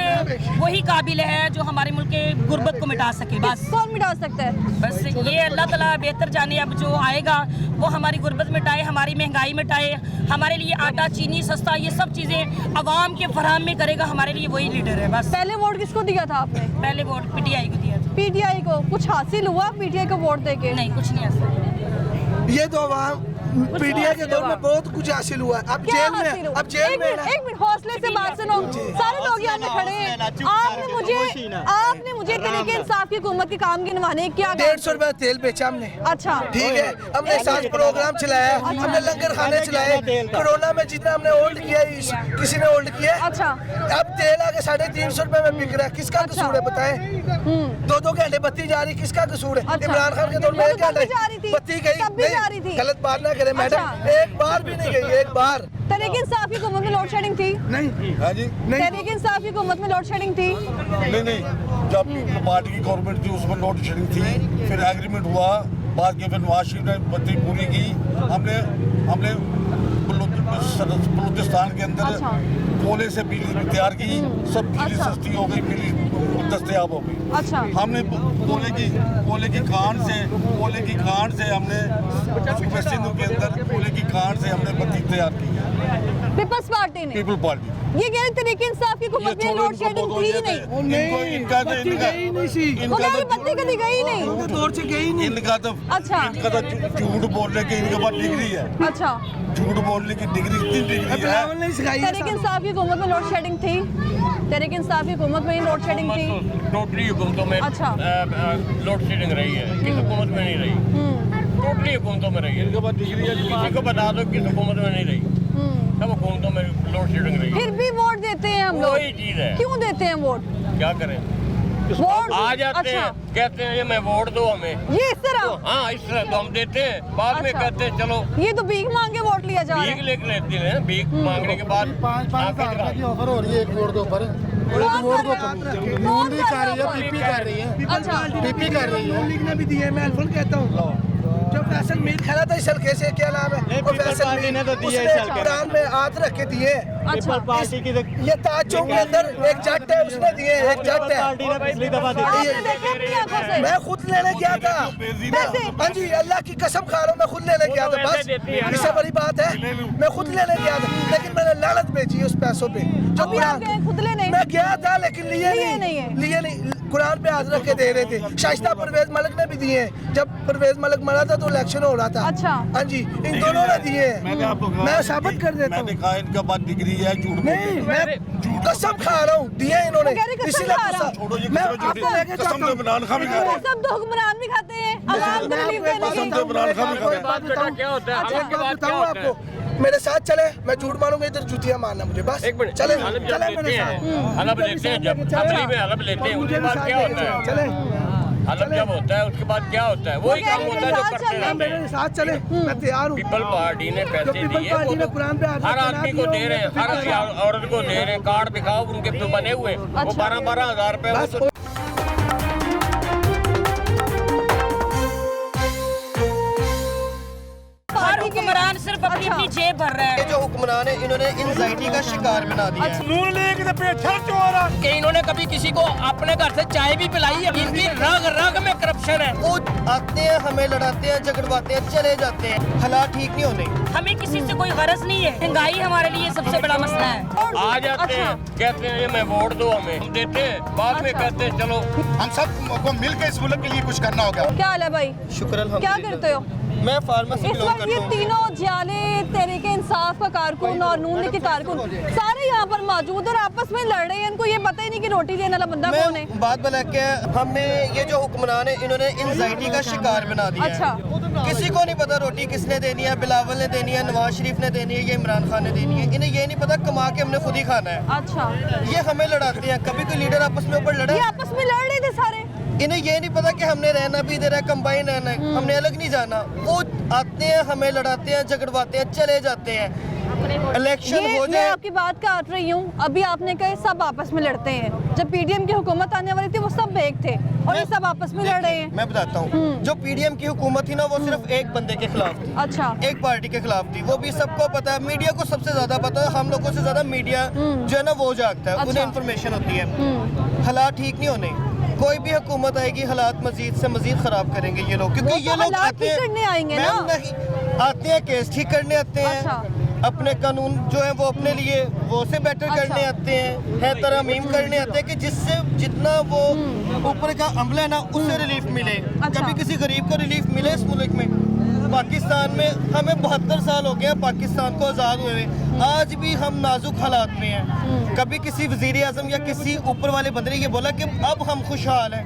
वही काबिल है जो हमारे मुल्क के गुर्बत को मिटा सके। बस कौन मिटा सकता है? बस ये अल्लाह ताला बेहतर जाने। अब जो आएगा वो हमारी गुर्बत मिटाए, हमारी महंगाई मिटाए, हमारे लिए आटा चीनी सस्ता, ये सब चीज़ें अवाम के फराहम में करेगा। हमारे लिए वही लीडर है। बस पहले वोट किसको दिया था आपने? पहले वोट पीटीआई को दिया था। पीटीआई को। कुछ हासिल हुआ पीटीआई को वोट देके? नहीं, कुछ नहीं ऐसा। ये तो आवाम पीडीए के दौर में बहुत कुछ हासिल हुआ है। अब क्या जेल हासिल में, हुआ? अब जेल में एक मिनट हौसले से बात सुनो। सारे लोग यहाँ पे खड़े हैं। आपने मुझे तरीके इंसाफ की हुकूमत के काम गिनवाने क्या 150 रुपए तेल बेचा हमने। अच्छा ठीक है, हमने साथ प्रोग्राम चलाया, हमने लंगर खाने चलाए। कोरोना में जितना हमने होल्ड किया किसी ने होल्ड किया। अच्छा। अब तेल आगे 350 रुपए में बिक रहा है। किसका कसूर है बताएं? 2-2 घंटे बत्ती जा रही, किसका कसूर है? अच्छा। इमरान खान के दौर में वो एक तो तब भी घंटे जा रही थी, बत्ती गई तब भी जा रही थी। गलत बात ना करें मैडम, अच्छा। एक बार भी नहीं गई, एक बार तरीके इंसाफ की हुकूमत में लोड शेडिंग थी? नहीं। हाँ जी तरीके इंसाफ की हुकूमत में लोड शेडिंग थी? नहीं, जब पार्टी की गवर्नमेंट थी उसमें लोड शेडिंग थी, फिर एग्रीमेंट हुआ, बाद के फिर नवाज शरीफ ने बत्ती पूरी की। हमने बलूचिस्तान के अंदर अच्छा। कोयले से बिजली तैयार की, सब बिजली अच्छा। सस्ती हो गई, बिजली दस्तयाब हो गई। अच्छा। हमने कोयले की कांड से हमने सूबे सिंधु के अंदर कोयले की कांड से हमने बत्ती तैयार की है, पीपल्स पार्टी ने। People party. ये कह रहे तरीके इंसाफ की हुकूमत में लोड शेडिंग थी ही नहीं। बत्ती गई नहीं सी। वो कह रहे बत्ती कभी गई नहीं। दौर से गई नहीं। इनका तो अच्छा। झूठ बोलने की इनके पास डिग्री है, अच्छा। झूठ बोलने की डिग्री, इतनी डिग्री है। नहीं सिखाई है तरीके इंसाफ की हुकूमत में लोड शेडिंग थी? तरीके इंसाफ की हुकूमत में ही लोड शेडिंग थी? टोटली हुकूमतों में अच्छा। लोड शेडिंग रही है, किस हुकूमत में नहीं रही। टोटली हुकूमतों में रही है। इनके पास डिग्री है, किसी को बता दो किस हुकूमत में नहीं रही। सब हुकूमतों में लोड शेडिंग रही है। फिर भी वोट देते हैं हम लोग। वही चीज है, क्यों देते हैं वोट? क्या करें? वोट आ जाते हैं, अच्छा। कहते हैं ये मैं वोट दो हमें। ये इस तरह? हाँ, इस तरह तो हम देते हैं, बाद में अच्छा। कहते हैं चलो ये तो भीख मांग के वोट लिया जा रहा भीख है। लेके लेते हैं। भीख मांगने के बाद आके दिखा- ऑफर हो रही है, एक वोट दो पर कौन कर रहा है? नून लीग कर रही है, पीपी कर रही है, अच्छा। पीपी कर रही है। लीग ने भी दिए, मैं अल्फल कहता हूँ। जो फैसल मीर खेला था इस हल्के से, क्या नाम है? वो फैसल मीर ने तो दिए, कुरान में हाथ रख के दिए। अच्छा पार्टी की ये ताज चौक के अंदर एक जट है, उसने दिए, एक जट है। पार्टी ने पिछली दफा दी आपने देखे अपनी आंखों से? मैं खुद लेने गया था। पैसे? हाँ जी, अल्लाह की कसम खा रहा हूँ, मैं खुद लेने गया था। बस इससे बड़ी बात है, मैं खुद लेने गया था, लेकिन मैंने लानत भेजी उस पैसों पे। जो अभी आप गए खुद लेने? मैं गया था लेकिन लिए नहीं नहीं है। लिए नहीं। कुरान पे हाथ रख के दे रहे थे। शाइस्ता परवेज मलिक ने भी दिए हैं। जब परवेज मलिक मरा था तो इलेक्शन हो रहा था। अच्छा। हाँ जी, इन दोनों ने दिए हैं। मैंने आपको कहा, मैं साबित कर देता मैंने हूँ। कहा इनका बात डिग्री है, झूठ नहीं, मैं कसम खा रहा हूँ, दिए इन्होंने। वो कह रहे कसम इसीलिए खा रहा हूँ। छोड़ो जी, मैं कसम आपको झूठी। लेके कसम जाता तो हूँ। इमरान खान भी खा रहा है। सब तो हुक्मरान भी खाते हैं, आवाम को रिलीफ देने कसम की। तो इमरान खान भी खा रहा है। बात बताऊं? क्या होता है? अच्छा, आपके एक बात बाद क्या बताऊं होता है? आपको, मेरे साथ चले, मैं झूठ मारूंगा, इधर जुतियां मारना मुझे बस। एक मिनट, चले हलब जब चले लेते मेरे हैं, साथ। हलब लेते हैं, जब अमली में हलब लेते हैं, मुझे उसके भी बाद साथ क्या लेके होता है? चले हलब जब होता है उसके बाद क्या होता है? वही वो कह काम रहे होता हैं है जो साथ करते चलना, रहते हैं। मेरे साथ चले, मैं तैयार हूँ। पीपल पार्टी ने जो पैसे पीपल दिए पार्टी वो ने तो कुरान पे हाथ हर रखना आदमी को दिए दे रहे हैं, हर होंगे। औरत को दे रहे हैं। कार्ड दिखाओ उनके तो बने हुए, वो अच्छा। 12-12 हजार रुपए वो बस तो हर हुक्मरान सिर्फ अपनी अपनी जेब भर रहा है। जो हुक्मरान है, इन्होंने एंजाइटी का शिकार बना दिया है। कि इन्होंने कभी किसी को अपने घर से चाय भी पिलाई है? इनकी रग रग में करप्शन है। वो आते हैं, हमें लड़ाते हैं, झगड़वाते हैं, चले जाते हैं। हालात ठीक नहीं होने। हमें किसी से कोई गरज नहीं है। महंगाई हमारे लिए सबसे बड़ा मसला है। आ जाते हैं, कहते हैं ये मैं वोट दो हमें, हम देते हैं, बाद में कहते हैं चलो हम सब को मिलकर इस मुल्क के लिए कुछ करना होगा। क्या हाल है भाई? शुक्र क्या अल्हम्दुलिल्लाह। करते हो? मैं फार्मेसी इस बिलोंग वक्त ये करता हूँ। तीनों जाले तहरीके इंसाफ का कारकुन और नून लीग के कारकुन सारे यहाँ पर मौजूद और आपस में लड़ रहे हैं। इनको ये पता ही नहीं कि रोटी देने वाला बंदा कौन है। मैं बात बता के, हमें ये जो हुक्मरान है, इन्होंने एंजाइटी का शिकार बना दिया है। अच्छा। किसी को नहीं पता रोटी किसने देनी है, बिलावल ने देनी है, नवाज शरीफ ने देनी है, ये इमरान खान ने देनी है। इन्हें ये नहीं पता कमा के हमने खुद ही खाना है। अच्छा, ये हमें लड़ाते हैं। कभी कोई लीडर आपस में ऊपर लड़ा ये है? आपस में लड़ रहे थे सारे। इन्हें ये नहीं पता कि हमने रहना भी इधर है, कंबाइन रहना है, हमने अलग नहीं जाना। वो आते हैं, हमें लड़ाते हैं, झगड़वाते हैं, चले जाते हैं। इलेक्शन ये हो मैं जाए, आपकी बात काट रही हूँ। अभी आपने कहा सब आपस में लड़ते हैं। जब पीडीएम की हुकूमत आने वाली थी वो सब एक थे और ये सब आपस में लड़ रहे हैं। मैं बताता हूँ, जो पीडीएम की हुकूमत थी ना, वो सिर्फ एक बंदे के खिलाफ थी, अच्छा, एक पार्टी के खिलाफ थी। वो भी सबको पता है, मीडिया को सबसे ज्यादा पता है। हम लोगों से ज्यादा मीडिया जो है ना वो जागता है, अच्छा। उन्हें इन्फॉर्मेशन होती है। हालात ठीक नहीं होने। कोई भी हुकूमत आएगी, हालात मजीद से मजीद खराब करेंगे ये लोग, क्योंकि वो ये तो लोग हालात आते ठीक हैं, करने आएंगे मैम ना। नहीं, आते हैं केस ठीक करने आते हैं। अच्छा। अपने कानून जो है वो अपने लिए वो से बेटर अच्छा। करने आते हैं, तरमीम करने आते हैं कि जिससे जितना वो ऊपर का अमला है ना, उससे रिलीफ मिले। अच्छा। कभी किसी गरीब को रिलीफ मिले इस मुल्क में? पाकिस्तान में हमें 72 साल हो गया पाकिस्तान को आज़ाद हुए। आज भी हम नाजुक हालात में हैं। कभी किसी वज़ीर आज़म या किसी ऊपर वाले बंदे ने ये बोला कि अब हम खुशहाल हैं?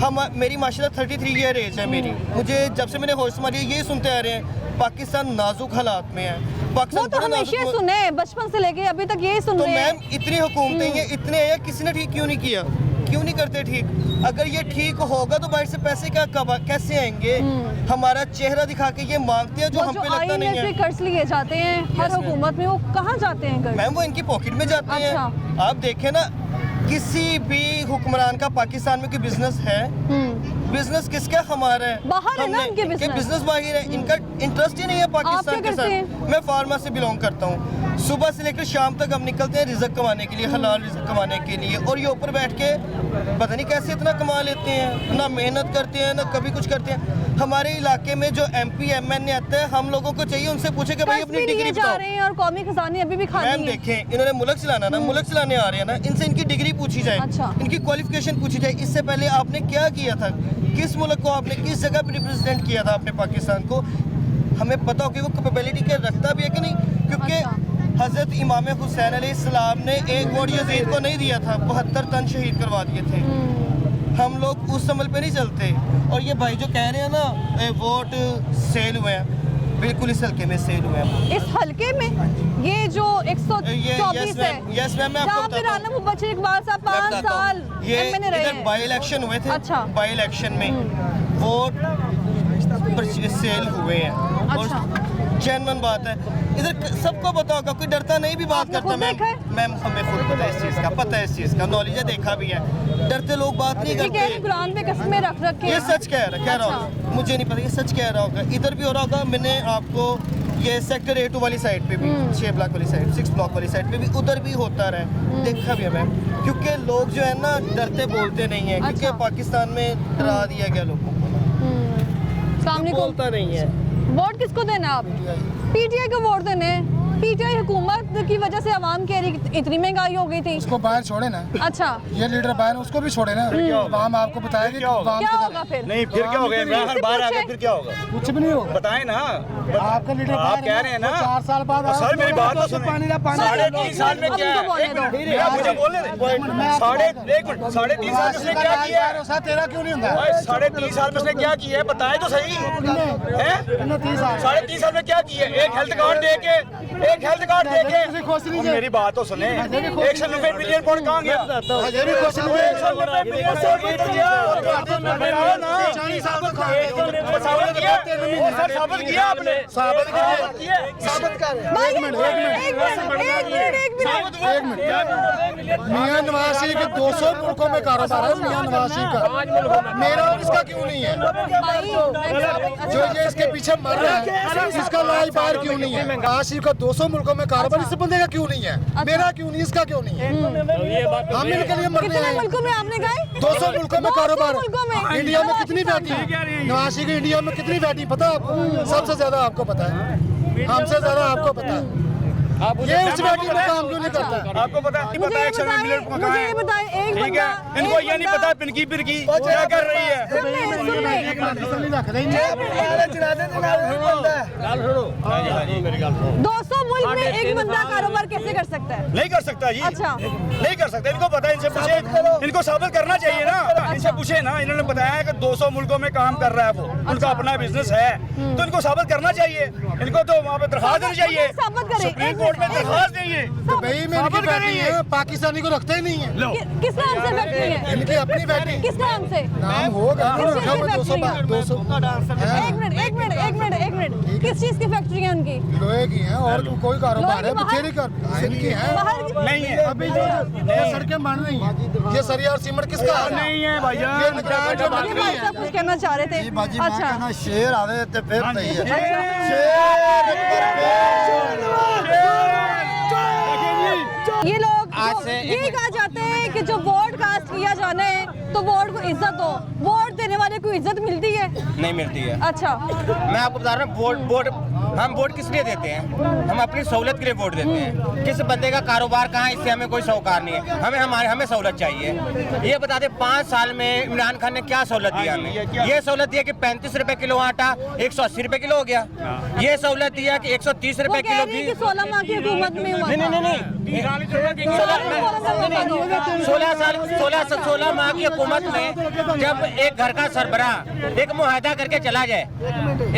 हम मेरी माशाल्लाह 33 ईयर एज है मेरी। मुझे जब से मैंने होश संभाली है, यही सुनते आ रहे हैं पाकिस्तान नाजुक हालात में है। वो पाकिस्तान तो बड़ा हमेशा नाजुक- सुने हैं, बचपन से लेके अभी तक यही सुन तो रहे हैं। मैम इतनी हुकूमतें हैं, इतने हैं, किसी ने ठीक क्यों नहीं किया? क्यों नहीं करते ठीक? अगर ये ठीक होगा तो बाहर से पैसे क्या कब कैसे आएंगे? हमारा चेहरा दिखा के ये मांगते हैं जो वो हम जो पे लगता नहीं IMF है। से कर्ज लिए जाते हैं हर Yes, ma'am. हुकूमत में, वो कहाँ जाते हैं कर्ज? मैम वो इनकी पॉकेट में जाते अच्छा। हैं। आप देखें ना, किसी भी हुक्मरान का पाकिस्तान में कोई बिजनेस है, बिजनेस किसका? हमारा है। बाहर है ना हमने- इनके business? बिजनेस बाहर है, इनका इंटरेस्ट ही नहीं है पाकिस्तान क्या के करते साथ। मैं फार्मा से बिलोंग करता हूँ। सुबह से लेकर शाम तक हम निकलते हैं रिजक कमाने के लिए, हलाल रिजक कमाने के लिए, और ये ऊपर बैठ के पता नहीं कैसे इतना कमा लेते हैं। ना मेहनत करते हैं, ना कभी कुछ करते हैं। हमारे इलाके में जो MP MN आता है, हम लोगों को चाहिए उनसे पूछे कि भाई कर्ज अपनी भी लिए डिग्री जा बताओ। रहे हैं और कौमी खजाने अभी भी खाली मैम है। देखें, इन्होंने मुल्क चलाना ना, मुल्क चलाने आ रहे हैं ना, इनसे इनकी डिग्री पूछी जाए, अच्छा। इनकी क्वालिफिकेशन पूछी जाए। इससे पहले आपने क्या किया था, किस मुल्क को आपने किस जगह पे रिप्रेजेंट किया था अपने पाकिस्तान को? हमें पता हो कि वो कैपेबिलिटी के रखता भी है कि नहीं, क्योंकि अच्छा। हजरत इमाम हुसैन अलैहिस्सलाम ने एक वोट यजीद को नहीं दिया था, 72 तन शहीद करवा दिए थे। हम लोग उस अमल पे नहीं चलते। और ये भाई जो कह रहे हैं ना वोट सेल हुए हैं, बिल्कुल इस हल्के में सेल हुए हैं। इस हल्के में ये जो 124 है, यस मैम, मैं आपको जहाँ पे बताता राना हूँ। मुबश्शिर इकबाल साहब मैं 5 बताता साल हूँ। ये MNA रहे इधर हैं। बाई इलेक्शन हुए थे। अच्छा। बाई इलेक्शन में वोट सेल हुए हैं। अच्छा। और जेन्युइन बात है, इधर सबको पता होगा, कोई डरता नहीं भी बात आपने करता। खुद मैम देखा है? मैम हमें खुद पता है इस चीज़ का, पता है इस चीज़ का, नॉलेज है, देखा भी है। डरते लोग बात नहीं ये कह रहे करते। कुरान पे कस्में रख के ये सच कह रहा अच्छा। होगा, मुझे नहीं पता, ये सच कह रहा होगा। इधर भी हो रहा होगा। मैंने आपको ये सेक्टर A2 वाली साइड पे भी 6 ब्लॉक वाली साइड 6 ब्लॉक वाली साइड पे भी उधर भी होता रहा है, देखा भी है मैं। क्योंकि लोग जो है ना डरते बोलते नहीं है, क्योंकि अच्छा। पाकिस्तान में डरा दिया गया लोगों को, सामने को बोलता नहीं है। वोट किसको देना आप? पीटीआई को वोट देने हैं। पीटीआई हुकूमत की वजह से आवाम कह रही इतनी महंगाई हो गई थी। उसको बाहर छोड़े ना, अच्छा ये लीडर बाहर उसको भी छोड़े ना, आवाम आपको बताएगी क्या होगा फिर? नहीं फिर क्या हो गया? किसी से बाहर आ गए पूछे? फिर क्या होगा? कुछ भी नहीं होगा। बताएं ना। आपका लीडर आप बाहर कह रहे हैं ना। 4 साल बाद सर मेरी बात तो सुनिए। पानी ना पानी 3.5 साल में क्या हमको बोलने है? दो। मुझे बोलने दे। 3.5 साल में उसने क्या किया है? तेरा क्यों नहीं होता? 3.5 साल में उसने क्या किया है? बताएं तो सही है। 30 साल 3.5 साल में क्या किया है? एक हेल्थ कार्ड दे के मेरी बात तो सुने। 190 मिलियन पाउंड कहाँ गया? 190 मिलियन साबित किया आपने। मियां नवाज शरीफ के 200 मुल्कों में कारोबार है। मियां नवाज शरीफ का, मेरा और इसका क्यों नहीं है? जो ये इसके पीछे मर रहा है, इसका लाइफ बाहर क्यों नहीं है? नवाज शरीफ का 200 मुल्कों में कारोबार, इस बंदे का क्यों नहीं है? मेरा क्यों नहीं, इसका क्यों नहीं है? हम इनके लिए मरने कितने आए। मुल्कों में आपने गए? 200 मुल्कों में 200 कारोबार। मुल्कों में? इंडिया में कितनी वैटी? नवाज शरीफ की इंडिया में कितनी वैटी पता है आपको? सबसे ज्यादा आपको पता है, हमसे ज्यादा आपको पता है। ये उस वैटी में काम क्यों नहीं करता? आपको पता है? मुझे ये बताएं, एक ठीक है, बंदा इनको ये नहीं पता पिनकी पिरकी क्या कर रही है। तसल्ली रख रही है। 200 मुल्क में एक बंदा कारोबार कैसे कर सकता है? नहीं कर सकता जी। अच्छा। नहीं कर सकता, इनको पता है। इनसे पूछे, इनको साबित करना चाहिए ना। इनसे पूछे ना, इन्होंने बताया कि 200 मुल्कों में काम कर रहा है वो, उनका अपना बिजनेस है, तो इनको साबित करना चाहिए। इनको तो वहाँ पे दरखास्त देनी चाहिए, साबित करें। सुप्रीम कोर्ट में दरखास्त देंगे। दुबई में इनकी वैटी है, पाकिस्तानी को रखते ही नहीं है। किस नाम से फैक्ट्री है? इनकी अपनी वैटी किस नाम से? नाम होगा किस चीज़ की 200 फैक्ट्री है? 200 एक मिनट किस चीज की फैक्ट्री है उनकी? लोहे की है और कोई कारोबार है लोहे की बथेरी का इनकी है। बाहर की- नहीं है, अभी जो ये सड़कें बन रही हैं, ये सरिया और सीमेंट किसका है? नहीं है भाईजान। ये निगरान जो बन ये रही भाई है। साहब कुछ कहना चाह रहे थे। अच्छा शेर आवे तो फिर सही है। ये लोग ये कहा जाते हैं कि जो वोट कास्ट किया जाना है तो वोट को इज्जत दो। वोट देने वाले को इज्जत मिलती है? नहीं मिलती है। अच्छा मैं आपको बता रहा हूँ, वोट हम वोट किस लिए देते हैं? हम अपनी सहूलत के लिए वोट देते हैं। किस बंदे का कारोबार कहाँ है, इससे हमें कोई सौकार नहीं है। हमें सहूलत चाहिए। ये बता दें 5 साल में इमरान खान ने क्या सहूलत दिया हमें? ये सहूलत दिया कि 35 रुपए किलो आटा 180 रुपए किलो हो गया। ये सहूलत दिया कि 130 वो रुपए कह किलो रही है घी। कि 16 माह की हुकूमत में हुआ था। नहीं 16 माह की हुकूमत में जब एक घर का सरबराह एक मुआहदा करके चला जाए,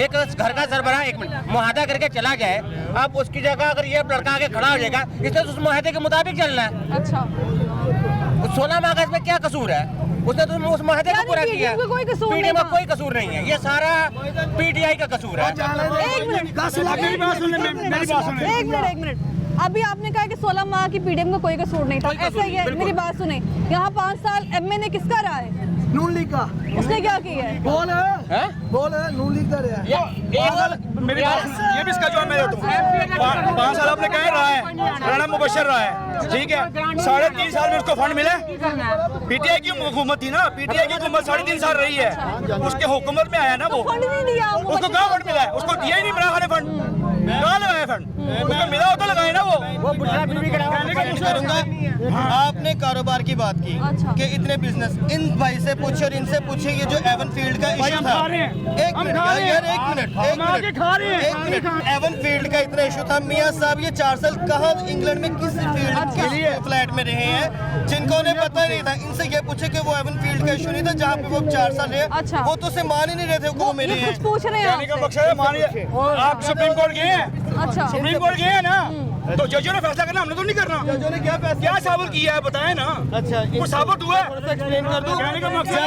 एक घर का सरबराह 1 मिनट मुआहदा करके चला जाए, अब उसकी जगह अगर ये लड़का आके खड़ा हो जाएगा, इसने तो उस मुआहदे के मुताबिक चलना है। अच्छा 16 माह का इसमें क्या कसूर है? उसने तो उस मुआहदे को यानी पूरा PDM किया। का कोई कसूर नहीं PDM का था। कोई कसूर नहीं है, ये सारा पीटीआई का कसूर है। एक मिनट अभी आपने कहा कि 16 माह की पीडीएम का कोई कसूर नहीं था, ऐसा ही है। मेरी बात सुने, यहाँ 5 साल एमए ने किसका रहा है? नून लीग का उसने क्या किया है? बोल है नून लीग का रहा है। मेरी बात ये भी इसका जवाब मैं देता हूँ। 5 साल आपने कहा रहा है, राणा मुबशर रहा है, ठीक है। 3.5 साल में उसको फंड मिला। पीटीआई की हुकूमत थी ना, पीटीआई की हुकूमत 3.5 साल रही है, उसके हुकूमत में आया ना वो। फंड नहीं दिया उसको कहाँ फंड मिला है? उसको दिया ही नहीं इमरान खान ने फंड। कहाँ लगाया फंड? उसको मिला हो तो लगाए ना वो। आपने कारोबार की बात की अच्छा। कि इतने बिजनेस, इन भाई से पूछे और इनसे पूछे ये जो एवन फील्ड का इशू था। एक मिनट एवन फील्ड का इतना इशू था। मियां साहब ये 4 साल कहाँ इंग्लैंड में किस फील्ड के लिए फ्लैट में रहे हैं, जिनको उन्हें पता नहीं था। इनसे ये पूछे कि वो एवन फील्ड का इशू नहीं था जहाँ पे वो 4 साल रहे। अच्छा। वो तो उसे मान ही नहीं रहे थे वो मिले ये हैं। कुछ पूछ रहे हैं कहने का आपसे। मकसद है, मानिए आप सुप्रीम कोर्ट गए हैं, अच्छा सुप्रीम कोर्ट गए हैं ना, तो जजों ने फैसला करना, हमने तो नहीं करना। जजों ने क्या फैसला क्या साबित किया है बताएं ना। अच्छा वो साबित हुआ है। एक्सप्लेन कर दूं। कहने का मकसद है,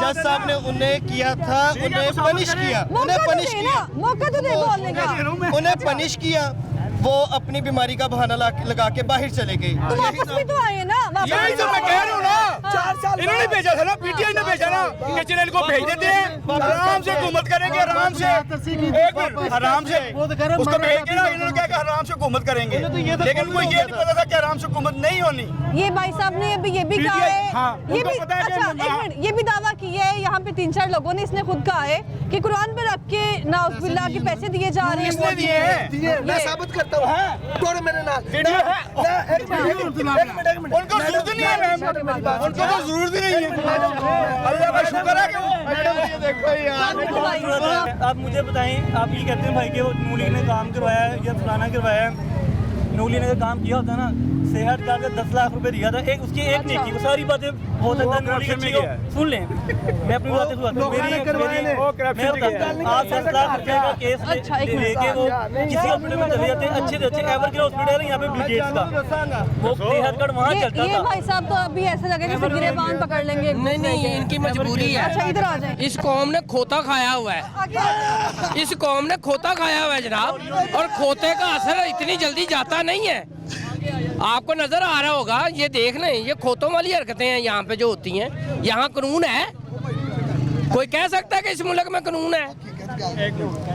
जज साहब ने उन्हें किया था, उन्हें पनिश किया, मौका उन्हें तो पनिश दे किया, ना, मौका तो दे बोलने का। उन्हें पनिश किया। वो अपनी बीमारी का बहाना लगा के बाहर चले गए। तो वापस भी तो आए ना, यही तो मैं कह रहा हूँ ना, 4 साल इन्होंने भेजा था ना, पीटीआई ने भेजा ना कि चैनल को भेज देते हैं, आराम से हुकूमत करेंगे, आराम से, एक मिनट, आराम से उसको भेज के ना, इन्होंने कहा कि आराम से हुकूमत करेंगे, लेकिन उनको ये नहीं पता था कि आराम से हुकूमत नहीं होनी। ये भाई साहब ने ये भी कहा है, हाँ, ये भी उनको पता है कि अच्छा एक मिनट, ये भी दावा किया है यहाँ पे 3-4 लोगों ने, इसने खुद कहा है कि कुरान पे रख के नाउज़ुबिल्लाह के पैसे दिए जा रहे हैं। किसने दिए हैं? मैं साबित करता हूँ, तोड़ मेरे नाल। वीडियो है। एक मिनट, उनको जरूरत नहीं है मैम, उनको तो जरूरत ही नहीं है। अल्लाह का शुक्र है कि ये देखो यार। आप मुझे बताएं, आप ये कहते हैं भाई कि वो नूली ने काम करवाया है या फलाना करवाया है, नूली ने काम किया होता है ना, सेहत का 10 लाख रुपए दिया था, एक उसकी एक नहीं की, वो सारी बातें हो सकता है नूली अच्छी हो। सुन लें, मैं अपनी बातें सुनाता हूँ। मेरी आप 10 लाख रुपए का केस लेके वो किसी हॉस्पिटल में चले जाते हैं, अच्छे से अच्छे एवर के हॉस्पिटल है यहाँ पे बीजेएस का, वो सेहत कार्ड वहाँ चलता ये था। भाई साहब तो अभी ऐसा लगे जैसे गिरेबान पकड़ लेंगे। नहीं, इनकी मजबूरी है। अच्छा इधर आ जाए। इस कौम ने खोता खाया हुआ है, इस कौम ने खोता खाया हुआ है जनाब, और खोते का असर इतनी जल्दी जाता नहीं है। आपको नजर आ रहा होगा, ये देख लें, ये खोतों वाली हरकतें हैं यहाँ पे जो होती हैं। यहाँ कानून है, कोई कह सकता है कि इस मुल्क में कानून है?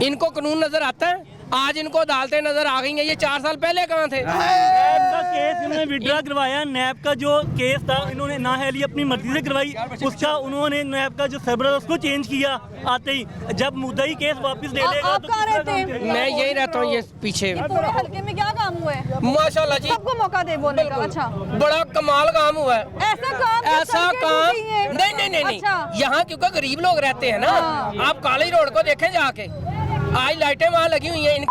इनको कानून नजर आता है? आज इनको अदालतें नजर आ गई हैं, ये 4 साल पहले कहाँ थे? नैब का केस इन्होंने विड्रा करवाया, नैब का जो केस था इन्होंने नाअहली अपनी मर्जी से करवाई, उसका उन्होंने नैब का जो सर्वर उसको चेंज किया आते ही, जब मुद्दई केस वापस ले लेगा। आप कहाँ रहते हैं? मैं यही रहता हूँ, ये पीछे। पूरे हल्के में क्या काम हुआ है? माशाल्लाह जी, सबको मौका दे बोलने का। अच्छा, बड़ा कमाल काम हुआ है। ऐसा काम नहीं, अच्छा। यहाँ क्योंकि गरीब लोग रहते हैं ना, आप काली रोड को देखें जाके, आज लाइटें वहाँ लगी हुई हैं,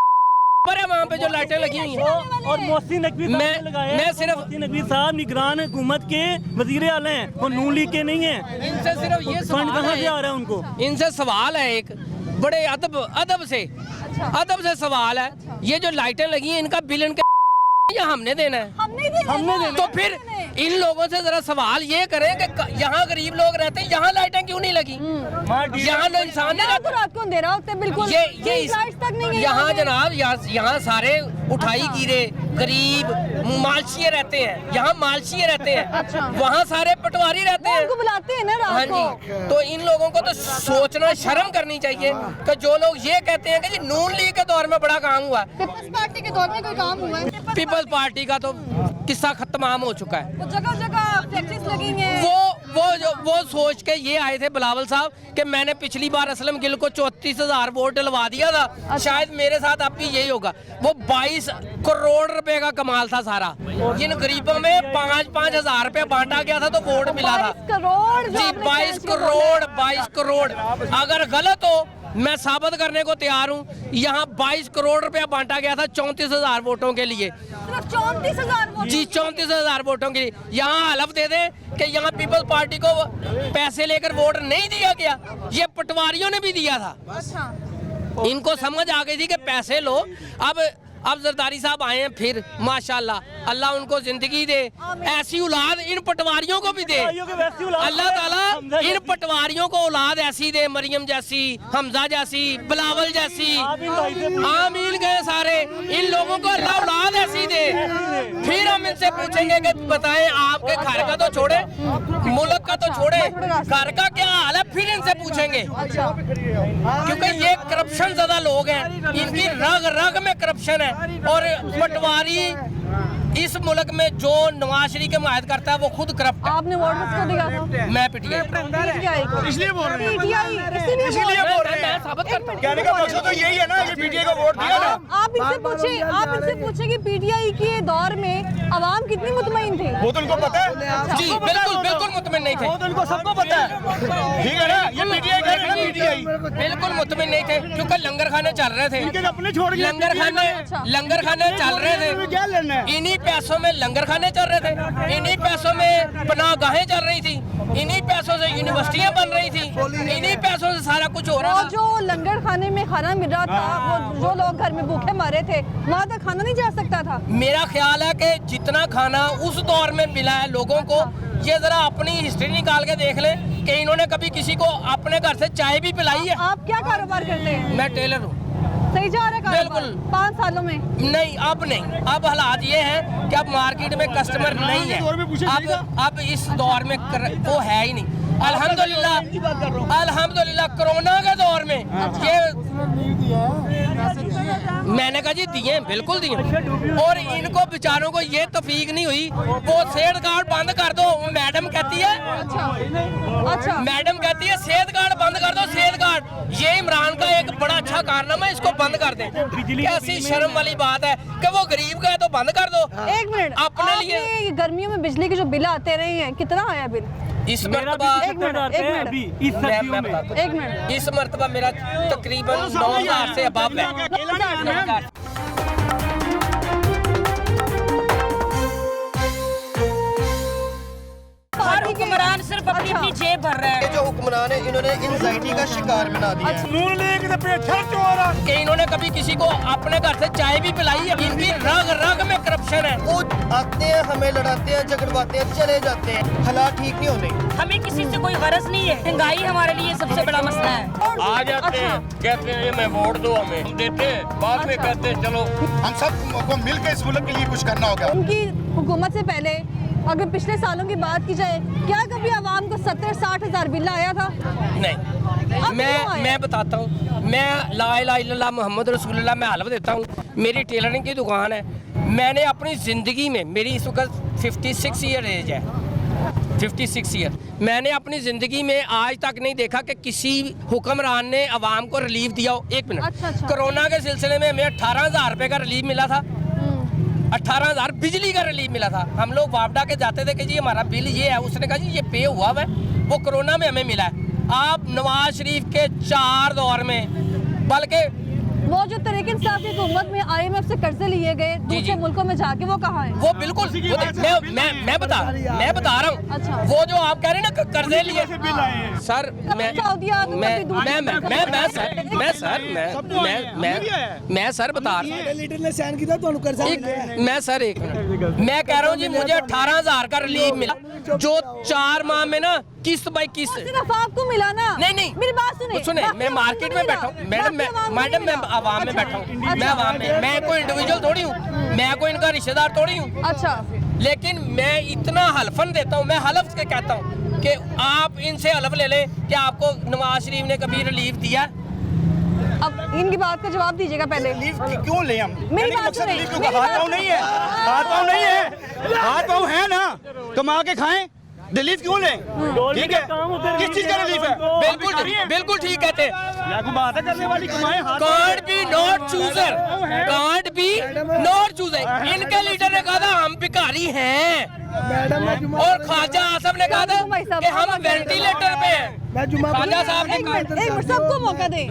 पर है वहाँ पे जो लाइटें लगी हुई हैं। और मोहसिन नकवी साहब ने लगाया, मैं सिर्फ मोहसिन नकवी साहब निगरान हुकूमत के वजीर आला हैं, वो नून लीग के नहीं हैं। इनसे सिर्फ ये फंड कहाँ से आ सवाल रहा है उनको? है, इनसे सवाल है एक बड़े अदब से सवाल है, ये जो लाइटें लगी हैं इनका बिल इनके या हमने देना है? हमने देना। तो फिर इन लोगों से जरा सवाल ये करें कि यहाँ गरीब लोग रहते हैं, यहाँ लाइटें क्यों नहीं लगी? यहाँ लोग इंसान नहीं रहते। रात को अंधेरा होता है बिल्कुल, तक नहीं है यहाँ जनाब, यहाँ सारे उठाई गिरे गरीब मालशिये रहते हैं, यहाँ मालशिये रहते हैं, वहाँ सारे पटवारी रहते हैं, उनको बुलाते हैं ना रात हाँ को। जी, तो इन लोगों को तो सोचना शर्म करनी चाहिए कि जो लोग ये कहते हैं कि जी नून लीग के दौर में बड़ा काम हुआ, पीपल्स पार्टी के दौर में कोई काम हुआ है? पीपल्स पार्टी का तो किस्सा खत्म हो चुका है। जगह जगह फ्लेक्सिस लगेंगे। वो सोच के ये आए थे बिलावल साहब कि मैंने पिछली बार असलम गिल को 34,000 वोट डलवा दिया था, शायद मेरे साथ अब भी यही होगा। वो 22 करोड़ रुपए का कमाल था सारा, जिन गरीबों में 5-5 हजार रुपए बांटा गया था तो वोट मिला था। 22 करोड़ जी, 22 करोड़। अगर गलत हो मैं साबित करने को तैयार हूँ। यहाँ 22 करोड़ रुपया बांटा गया था 34,000 वोटों के लिए। सिर्फ 34,000 जी, 34,000 वोटों के लिए। यहाँ हलफ दे दें कि यहाँ पीपल्स पार्टी को पैसे लेकर वोट नहीं दिया गया, ये पटवारियों ने भी दिया था। अच्छा, इनको समझ आ गई थी कि पैसे लो। अब जरदारी साहब आए हैं फिर, माशाल्लाह, अल्लाह उनको जिंदगी दे, ऐसी औलाद इन पटवारियों को भी दे। अल्लाह ताला इन पटवारियों को औलाद ऐसी दे, मरियम जैसी, हमजा जैसी, बिलावल जैसी, आमीन गए सारे, इन लोगों को अल्लाह औलाद ऐसी दे। फिर हम इनसे पूछेंगे कि बताएं आपके घर का तो छोड़े, मुल्क का तो छोड़े, घर का क्या हाल है, फिर इनसे पूछेंगे। क्योंकि ये करप्शन ज्यादा लोग हैं, इनकी रग रग में करप्शन है। और पटवारी इस मुल्क में जो नवाज शरीफ के मुआहद करता है वो खुद करप्ट है। आपने वोट किसको दिया था? मैं पीटीआई को। इसलिए बोल रहे हैं, पीटीआई इसलिए बोल रहे हैं। कहने का मकसद तो यही है ना कि पीटीआई को वोट दिया ना। आप इनसे पूछे कि पीटीआई के दौर में अवाम कितनी मुतमईन थे? वो तो उनको पता है जी, बिल्कुल मुतमिन नहीं थे। वो तो उनको सबको पता है, ठीक है ना। ये पीटीआई कह रहे हैं, पीटीआई बिल्कुल मुतमिन नहीं थे, क्योंकि लंगर खाने चल रहे थे, अपने छोड़ के लंगर खाने चल रहे थे। क्या लेना है? इन्हीं पैसों में लंगर खाने चल रहे थे, इन्हीं पैसों में पनाहगाहें चल रही थी, इन्हीं पैसों से यूनिवर्सिटियां बन रही थी, इन्हीं पैसों से सारा कुछ हो रहा और जो लंगर खाने में खाना मिल रहा था, वो जो लोग घर में भूखे मरे थे, वहाँ तक खाना नहीं जा सकता था। मेरा ख्याल है कि जितना खाना उस दौर में मिला है लोगों को, ये जरा अपनी हिस्ट्री निकाल के देख लें कि इन्होंने कभी किसी को अपने घर से चाय भी पिलाई है। आप क्या कारोबार करते हैं? मैं टेलर हूँ। सही जा रहा है कारोबार? बिल्कुल। 5 सालों में नहीं, अब नहीं। अब हालात ये हैं कि अब मार्केट में कस्टमर नहीं है। अब इस दौर में वो है ही नहीं। अल्हम्दुलिल्लाह कोरोना के दौर में ये मैंने कहा जी दिए, बिल्कुल दिए। और इनको बेचारों को ये तौफीक नहीं हुई, वो सेहत कार्ड बंद कर दो। मैडम कहती है, अच्छा मैडम कहती है सेहत कार्ड बंद कर दो, सेहत कार्ड। ये इमरान का एक बड़ा अच्छा कारनामा है, इसको बंद कर दें। ऐसी शर्म वाली बात है कि वो गरीब का है तो बंद कर दो। एक मिनट, अपने लिए गर्मियों में बिजली के जो बिल आते रहे हैं, कितना आया बिल? इस मरतबा इस मरतबा मेरा तकरीबन 9,000 से अबव है। हर हुक्मरान सिर्फ अपनी अपनी जेब भर रहा है। जो हुक्मरान है, इन्होंने एंजाइटी का शिकार बना दिया है। नून लीग के पेछा चोर कि इन्होंने कभी किसी को अपने घर से चाय भी पिलाई है। इनकी रग रग में करप्शन है। वो आते हैं, हमें लड़ाते हैं, झगड़वाते हैं, चले जाते हैं। हालात ठीक नहीं होने। हमें किसी से कोई गरज नहीं है। महंगाई हमारे लिए सबसे बड़ा मसला है। आ जाते हैं, कहते हैं ये मैं वोट दो हमें, हम देते हैं, बाद में कहते हैं चलो। हम सब को मिलकर इस मुल्क के लिए कुछ करना होगा। उनकी हुकूमत से पहले अगर पिछले सालों की बात की जाए, क्या कभी आवाम को 70-60 हज़ार बिल आया था? नहीं, मैं बताता हूँ। मैं ला इलाहा इल्लल्लाह मोहम्मद रसूलुल्लाह मैं हलफ देता हूँ। मेरी टेलरिंग की दुकान है। मैंने अपनी ज़िंदगी में, मेरी इस वक्त 56 ईयर एज है, 56 ईयर, मैंने अपनी ज़िंदगी में आज तक नहीं देखा कि किसी हुक्मरान ने आवाम को रिलीफ दिया हो। एक मिनट, अच्छा। कोरोना के सिलसिले में हमें 18,000 रुपये का रिलीफ मिला था। 18,000 बिजली का रिलीफ मिला था। हम लोग वापडा के जाते थे कि जी हमारा बिल ये है, उसने कहा जी ये पे हुआ है, वो कोरोना में हमें मिला है। आप नवाज शरीफ के 4 दौर में, बल्कि वो जो तरीके इंसाफ की हुकूमत में IMF से कर्जे लिए गए दूसरे मुल्कों में जाके, वो कहाँ है? वो बिल्कुल मैं बता रहा हूँ। अच्छा। वो जो आप कह रहे हैं ना कर्जे लिए, सर मैं सर बता रहा हूँ। लीडर ने साइन किया तो मैं सर एक मिनट, मैं कह रहा हूँ जी मुझे 18,000 का रिलीफ मिला, जो 4 माह में ना किस्त बाई किस्त। सिर्फ आपको मिला ना? नहीं, मेरी बात सुने। मैं मार्केट में बैठा हूँ मैडम, मैं आवाम में बैठा हूँ। मैं आवाम में, मैं कोई इंडिविजुअल थोड़ी हूँ, मैं कोई इनका रिश्तेदार थोड़ी हूँ। अच्छा, लेकिन मैं इतना हलफन देता हूँ, मैं हलफ के कहता हूँ कि आप इनसे हलफ ले लें कि आपको नवाज शरीफ ने कभी रिलीफ दिया। अब इनकी बात का जवाब दीजिएगा पहले। क्यों ले हम? मेरी बात सुने। हाथ पाँव नहीं है, हाथ पाँव नहीं है, हाथ पाँव है ना, कमा के खाएं। रिलीफ क्यों लें? ठीक है, किस चीज का रिलीफ है? बिल्कुल ठीक कहते हैं। बात है करने वाली कमाएं। Can't be not chooser, can't be not chooser. इनके लीडर ने कहा था हम भिखारी हैं, और ख्वाजा आसम ने कहा था कि हम वेंटिलेटर पे हैं। ख्वाजा साहब ने कहा। एक मिनट, सबको मौका दें।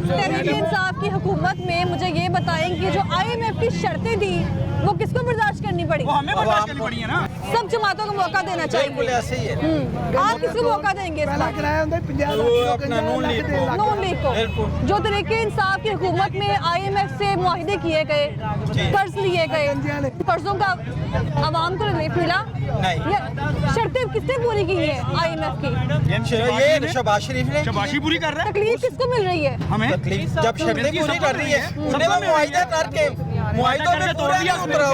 तहरीक इंसाफ की हुकूमत में मुझे ये बताएं कि जो IMF की शर्तें थी वो किसको बर्दाश्त करनी पड़ी? वो हमें बर्दाश्त करनी पड़ी है ना। सब जमातों को मौका देना चाहिए। ऐसे ही है। आप किसको मौका देंगे? नून लीग को। जो तरीके इंसाफ की हुकूमत में IMF से मुआहिदे किए गए, कर्ज लिए गए, कर्जों का आवाम को रिलीफ मिला नहीं। शर्तें किसने पूरी की है IMF की? ये शहबाज शरीफ ने। शबाशी पूरी कर रहा है। तकलीफ किसको मिल रही है? हमें जब शर्तें पूरी कर रही है, उन्हें वो मुआहिदा करके, मुआहिदों पे पूरा नहीं उतरा,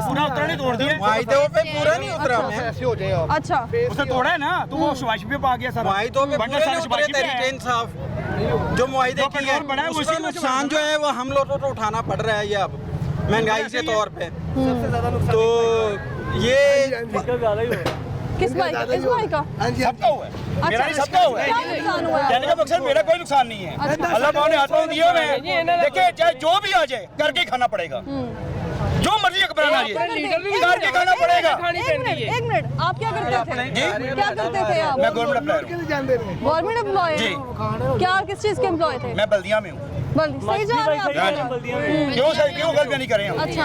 पूरा उतरा नहीं, तोड़ दिया। मुआहिदों पे पूरा नहीं उतरा। ऐसे हो जाए। अच्छा, उसने तोड़ा है ना, तो वो शबाशी पे पा गया सारा। मुआहिदों पे पूरे नहीं उतरे तहरीक इंसाफ जो मुआहिदे किए हैं, उसका नुकसान जो है वो हम लोगों को उठाना पड़ रहा है। ये अब महंगाई के तौर पे, तो ये किस भाई का? इस भाई का? सबका हुआ है, मेरा नहीं, सबका हुआ है। क्या नुकसान हुआ? कहने का मकसद मेरा कोई नुकसान नहीं है। अल्लाह पाक ने हाथों दिए हुए हैं। देखिए चाहे जो भी आ जाए करके खाना पड़ेगा, जो मर्जी अकबराना आ जाए करके खाना पड़ेगा। एक मिनट, आप क्या करते थे? क्या करते थे आप? मैं गवर्नमेंट एम्प्लॉय हूँ। Government employee? जी। क्या, किस चीज के एम्प्लॉय थे? मैं बल्दिया में हूँ। सही जा रहे हैं आप? क्यों सही क्यों गलतियां नहीं करें हम? अच्छा,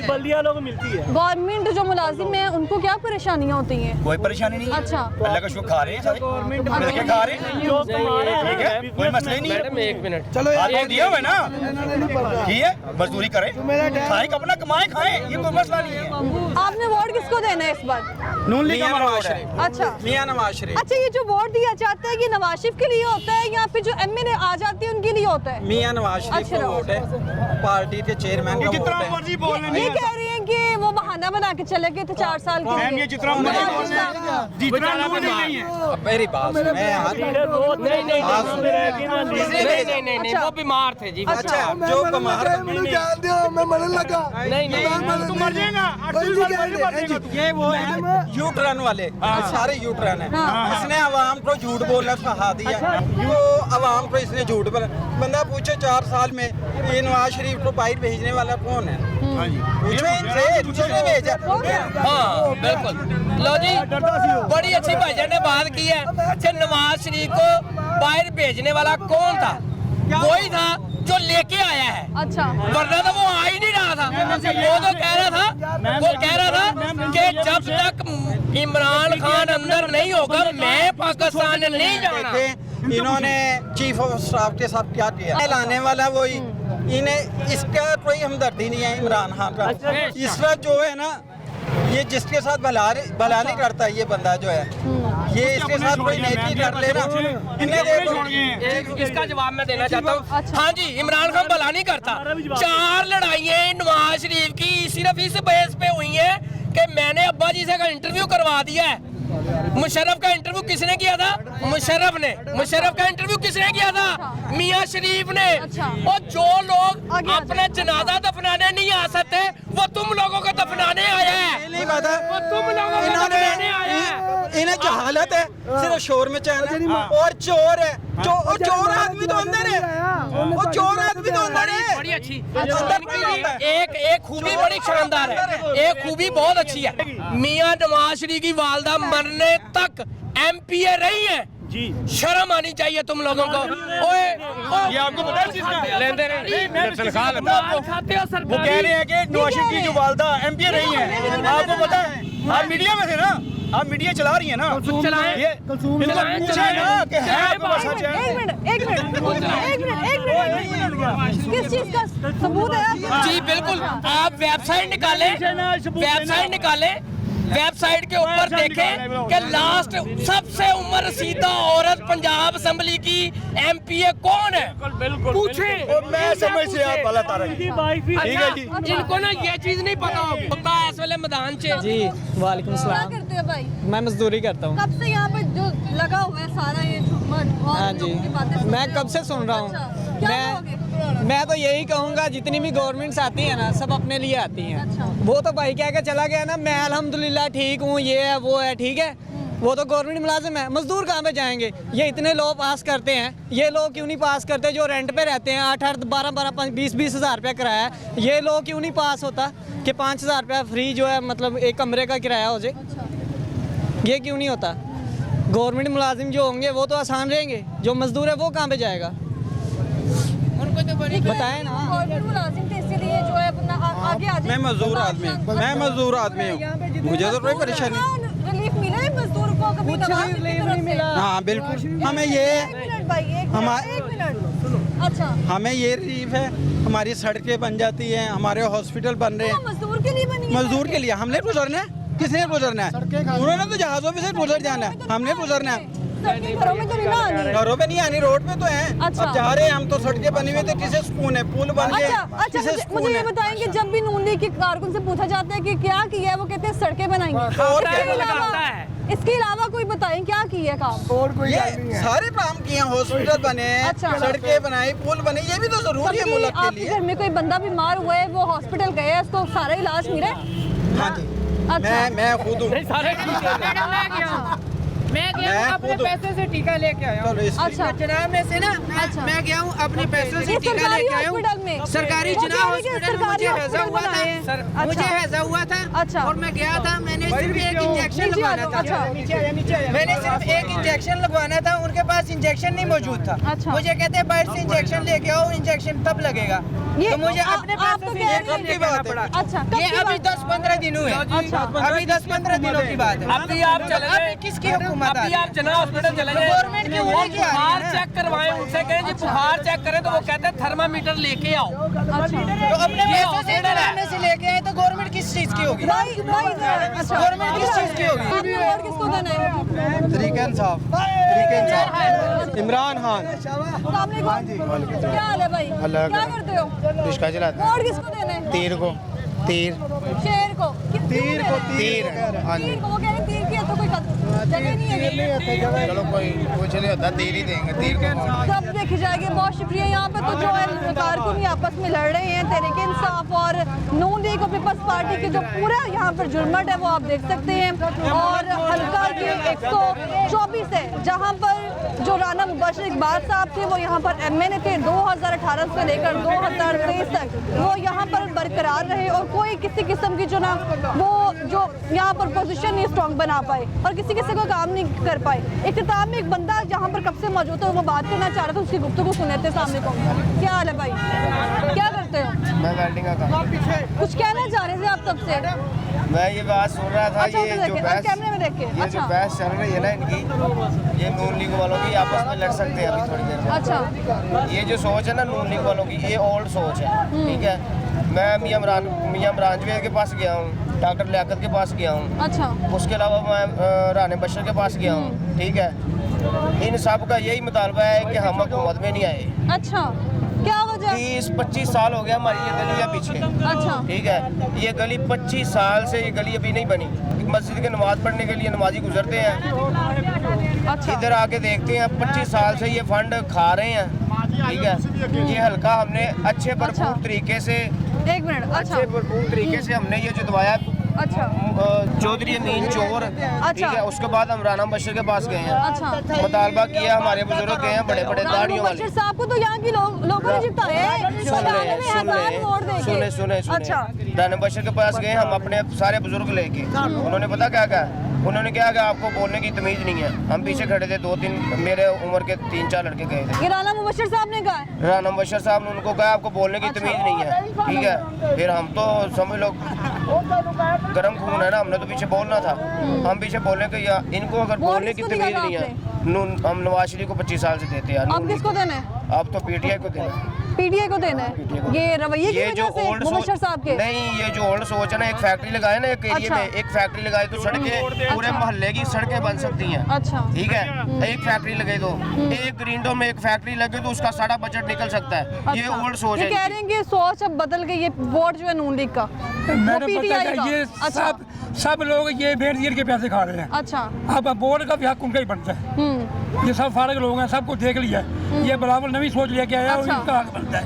बल्दिया लोगों को मिलती है। गवर्नमेंट जो मुलाजिम हैं उनको क्या परेशानियाँ होती हैं? कोई परेशानी नहीं है। अच्छा। अल्लाह का शुक्र, खा रहे हैं सारे, मिलके खा रहे हैं, ठीक है, कोई मसला ही नहीं है। मैडम एक मिनट, चलो यार, आपको दिया हुआ है ना, ठीक है, मजदूरी करें, खाएं, अपना कमाएं खाएं, ये कोई मसला नहीं है। आपने वोट किसको देना है इस बार? नून लीग का नवाज शरीफ। अच्छा, मियां नवाज शरीफ। अच्छा, ये जो वोट दिया जाता है ये नवाज शरीफ के लिए होता है या फिर जो एमएनए आ जाती है उनके लिए होता है? मियां नवाज शरीफ अच्छा, का वोट है, पार्टी के चेयरमैन का जितना वोट है। मर्जी बोल रहे ये कह रहे हैं कि वो बहाना बना के चले गए थे 4 साल के लिए। ये जितना नवाज मर्जी शरीफ जितना नून लीग नहीं है। मेरी बात सुनो, मैं आज नहीं, वो बीमार थे जी। अच्छा जो बीमार जान दो, मैं मरने लगा। नहीं, तू मर जाएगा। ये वो है यू टर्न वाले, सारे यू टर्न है। इसने आवाम को झूठ बोलना सिखा दिया, वो आवाम को इसने झूठ बोला। बंदा पूछे 4 साल में ये नवाज शरीफ को बाहर भेजने वाला कौन है? पूछो इनसे, किसने भेजा? हाँ बिल्कुल। लो जी, बड़ी अच्छी भाईजान ने बात की है कि नवाज शरीफ को बाहर भेजने वाला कौन था? वही था जो लेके आया है। अच्छा, वरना तो वो आ ही नहीं रहा था। वो तो कह रहा था कि जब तक इमरान खान अंदर नहीं होगा मैं पाकिस्तान नहीं जाना। इन्होंने चीफ ऑफ स्टाफ के साथ क्या किया? लाने वाला वही, इन्हें इसका कोई हमदर्दी नहीं है इमरान खान का। इस वक्त जो है ना, ये जिसके साथ भला नहीं करता ये बंदा जो है, ये इसके साथ कोई नेकी कर लेना, इन्हें देखो। इसका जवाब मैं देना चाहता हूँ। हाँ जी, इमरान खान भला नहीं करता। 4 लड़ाइयाँ नवाज शरीफ की सिर्फ इस बेस पे हुई है कि मैंने अब्बा जी से इंटरव्यू करवा दिया है। मुशर्रफ का इंटरव्यू किसने किया था? मुशर्रफ का इंटरव्यू किसने किया था? मियां शरीफ ने। और जो लोग अपने जनाजा दफनाने नहीं आ सकते वो तुम लोगों को दफनाने आया है। नहीं पता, वो तुम लोगों को दफनाने आया है। इन्हें जहालत है, सिर्फ शोर में चैन और चोर है। चोर आदमी तो अंदर है, वो चोर आदमी तो अंदर है। बड़ी अच्छी एक खूबी बड़ी शानदार है, एक खूबी बहुत अच्छी है। मियां नवाज शरीफ की वालदा मरने तक एमपीए रही है जी। शर्म आनी चाहिए तुम लोगों को। ओए ये आपको पता है किसने लेंदे रहे? वो कह रहे हैं कि नवाज शरीफ की जो वालदा एमपी रही है, आपको पता है? आप मीडिया में थे ना, आप मीडिया चला रही है ना, चलाएं। ये पूछे ना कि है आपके पास सच है? एक मिनट, किस चीज का सबूत है आपके? जी बिल्कुल, आप वेबसाइट के ऊपर देखें कि लास्ट सबसे उम्र रसीदा औरत पंजाब असेंबली की एमपीए कौन है? पूछें। मैं समझ से आप गलत आ रहे हैं, ठीक है जी। जिनको ना ये चीज नहीं पता होगा इस वाले मैदान से। जी वालेकुम क्या सलाम। करते हैं भाई? मैं मजदूरी करता हूँ। कब से यहाँ पे जो लगा हुआ है सारा ये झूमर और हाँ जी, लोगों की बातें सुन मैं रहे हो? कब से सुन रहा हूँ। अच्छा, क्या कहोगे? मैं तो यही कहूँगा जितनी भी गवर्नमेंट्स आती है ना, सब अपने लिए आती हैं। अच्छा। वो तो भाई क्या चला गया ना, मैं अल्हम्दुलिल्लाह ठीक हूँ, ये है वो है, ठीक है। वो तो गवर्नमेंट मुलाजिम है, मजदूर कहाँ पे जाएंगे? ये इतने लॉ पास करते हैं, ये लोग क्यों नहीं पास करते? जो रेंट पे रहते हैं 8-8, 12-12, 20-20 हज़ार रुपया किराया है, ये लॉ क्यों नहीं पास होता कि 5,000 रुपया फ्री जो है मतलब एक कमरे का किराया हो जाए? ये क्यों नहीं होता? गवर्नमेंट मुलाजिम जो होंगे वो तो आसान रहेंगे, जो मजदूर है वो कहाँ पे जाएगा? बताएं ना। गवर्नमेंट मुलाजिम थे इसीलिए जो है अपना आगे आ जाए। मैं मजदूर आदमी हूँ, मुझे तो कोई परेशानी नहीं। रिलीफ मिला है मजदूर को? कभी रिलीफ नहीं मिला। हाँ बिल्कुल, हमें ये अच्छा, हमें ये रिलीफ है, हमारी सड़कें बन जाती हैं, हमारे हॉस्पिटल बन रहे हैं। मजदूर के लिए बनी है? मजदूर के लिए हमने गुजरना है, किसने गुजरना है? उन्होंने तो जहाजों में से गुजर जाना है, हमने गुजरना है। घरों में तो नहीं ना आनी? घरों पे नहीं आनी, रोड पे तो है। अच्छा। अब जा रहे हैं हम तो, सड़कें बनी हुई तो किसे सुकून है? पुल बन गए, अच्छा, किसे सुकून मुझे ये है? बताएंगे जब भी नून लीग के कारकुन से पूछा जाता है कि क्या किया है, वो कहते हैं सड़कें बनाएंगे। और इसके अलावा कोई बताएं क्या किया है काम? ये सारे काम किए हैं, हॉस्पिटल बने, सड़कें बनाई, पुल बने, ये भी तो जरूरी है मुल्क के आपके लिए। घर में कोई बंदा बीमार हुआ है, वो हॉस्पिटल गए हैं, उसको सारा इलाज मिला है? हाँ जी, अच्छा। मैं खुद हूँ, मैं गया हूँ अपने पैसे से टीका लेके आया हूँ। अच्छा। जनाब में से ना मैं गया हूँ अपने पैसों से टीका लेके आया हूँ। सरकारी जनाब हॉस्पिटल में मुझे हैजा हुआ था, मुझे हैजा हुआ था। अच्छा। और मैं गया था, मैंने सिर्फ एक इंजेक्शन लगवाना था। मैंने सिर्फ सिर्फ एक इंजेक्शन लगवाना था, उनके पास इंजेक्शन नहीं मौजूद था। अच्छा। मुझे कहते हैं बाहर से इंजेक्शन लेके आओ, इंजेक्शन तब लगेगा। तो मुझे अपने पैसे से इंजेक्शन लेना पड़ा। अच्छा, ये अभी 10-15 दिन हुए। अच्छा। अभी 10-15 दिनों की बात है। अभी आप चले गए, किसकी हुकूमत अभी आप जना हॉस्पिटल चले गए, गवर्नमेंट की वो उंगली क्या है? बुखार चेक करवाएं, उनसे कहें जी बुखार चेक करें, तो वो कहते हैं थर्मामीटर लेके आओ। तो अपने पैसे से इंतजाम से लेके आए तो गवर्नमेंट किस चीज की होगी? गवर्नमेंट किस चीज की होगी? आपने वोट किसको देना है? तरीके इंसाफ इमरान खान। क्या हाल है भाई? क्या करते हो? रिक्शा चलाते वोट किसको देना है? तीर को तीर शेर को? तीर को तीर हाँ जी तीर को? वो कह रहे हैं तीर की है तो कोई जगह नहीं है। चलो कोई कुछ नहीं होता तीर ही देंगे तीर को सब देखी जाएगी। बहुत शुक्रिया। यहाँ पे तो जो है कारकुन ही आपस में लड़ रहे हैं, तहरीक इंसाफ और नून लीग और पीपल्स पार्टी के जो पूरा यहाँ पर जुर्मट है वो आप देख सकते हैं। और हल्का के 124 है, जहाँ पर जो राना मुबशर इकबाल साहब थे वो यहाँ पर MNA थे 2018 से लेकर 2023 तक वो यहाँ पर बरकरार रहे और कोई किसी किस्म की जो ना वो जो यहाँ पर पोजीशन नहीं स्ट्रॉन्ग बना पाए और किसी को काम नहीं कर पाए। इख्तिताम में एक बंदा जहाँ पर कब से मौजूद था वो बात करना चाह रहा था, उसकी गुफ्तगू सुने थे सामने को। क्या हाल है भाई? क्या करते हो? मैं वेल्डिंग का काम। कुछ कहना चाह रहे थे आप तब से? मैं ये बात सुन रहा था, अच्छा, ये जो बहस कैमरे में देख के। ये जो अच्छा बहस चल रही है ना इनकी, ये नून लीग वालों की आपस में लड़ सकते हैं अभी थोड़ी देर में। अच्छा। ये जो सोच है ना नून लीग वालों की, ये ओल्ड सोच है, ठीक है। मैं मियां इमरान जवेद के पास गया हूँ, डॉक्टर लियाकत के पास गया हूँ, अच्छा। उसके अलावा मैं राना बशर के पास गया हूँ, ठीक है। इन सब का यही मुतालबा है कि हम हुकूमत में नहीं आए। अच्छा, क्या वजह? 20-25 साल हो गया हमारी ये गली है पीछे, अच्छा, ठीक है। ये गली 25 साल से ये गली अभी नहीं बनी। मस्जिद के नमाज पढ़ने के लिए नमाजी गुजरते हैं, अच्छा। इधर आके देखते हैं 25 साल से ये फंड खा रहे हैं, ठीक है। ये हल्का हमने अच्छे भरपूर तरीके से, एक मिनट, अच्छा, अच्छे भरपूर तरीके से हमने ये जितवाया। अच्छा, चौधरी अमीन चोर, ठीक है। उसके बाद हम राना बशर के पास गए हैं, अच्छा। मुतालबा किया, हमारे बुजुर्ग गए हैं बड़े बड़े दाढ़ियों वाले। बशर साहब को तो यहाँ की लोगों ने जिताया है, सुने अच्छा। राना बशर के पास गए हम अपने सारे बुजुर्ग लेके, उन्होंने पता क्या कहा? उन्होंने क्या कहा, आपको बोलने की तमीज नहीं है। हम पीछे खड़े थे, 2-3 मेरे उम्र के 3-4 लड़के गए थे। ये राना मुबशर साहब ने कहा है? राना मुबशर साहब ने उनको कहा आपको बोलने की तमीज नहीं है, ठीक है। फिर हम तो समझ लो गरम खून है ना, हमने तो पीछे बोलना था। हम पीछे बोलने के या इनको अगर बोलने की तमीज नहीं है, हम नवाज शरीफ को 25 साल से देते हैं। अब किसको देना है? अब तो PTI को देना है। PTI को देना है? ये रवैये की वजह से मुबशर साहब के? नहीं, ये जो ओल्ड सोच है ना, एक फैक्ट्री लगाए ना एक एरिया में, एक फैक्ट्री लगाए तो सड़कें पूरे मोहल्ले की सड़कें बन सकती हैं, अच्छा, ठीक है। एक फैक्ट्री लगे तो एक ग्रीन में एक फैक्ट्री लगे तो उसका सारा बजट निकल सकता है। ये ओल्ड सोच है। कह रहे हैं कि सोच अब बदल गई, ये वोट जो है नून लीग का, PTI का। ये अच्छा, सब लोग ये बेनजीर के पैसे खा रहे हैं। अच्छा, अब बोर्ड का भी हक उनका ही बनता है। ये सब फारग लोग हैं, सबको देख लिया है। ये बिलावल नवी सोच लिया क्या है, इनका हक बनता है।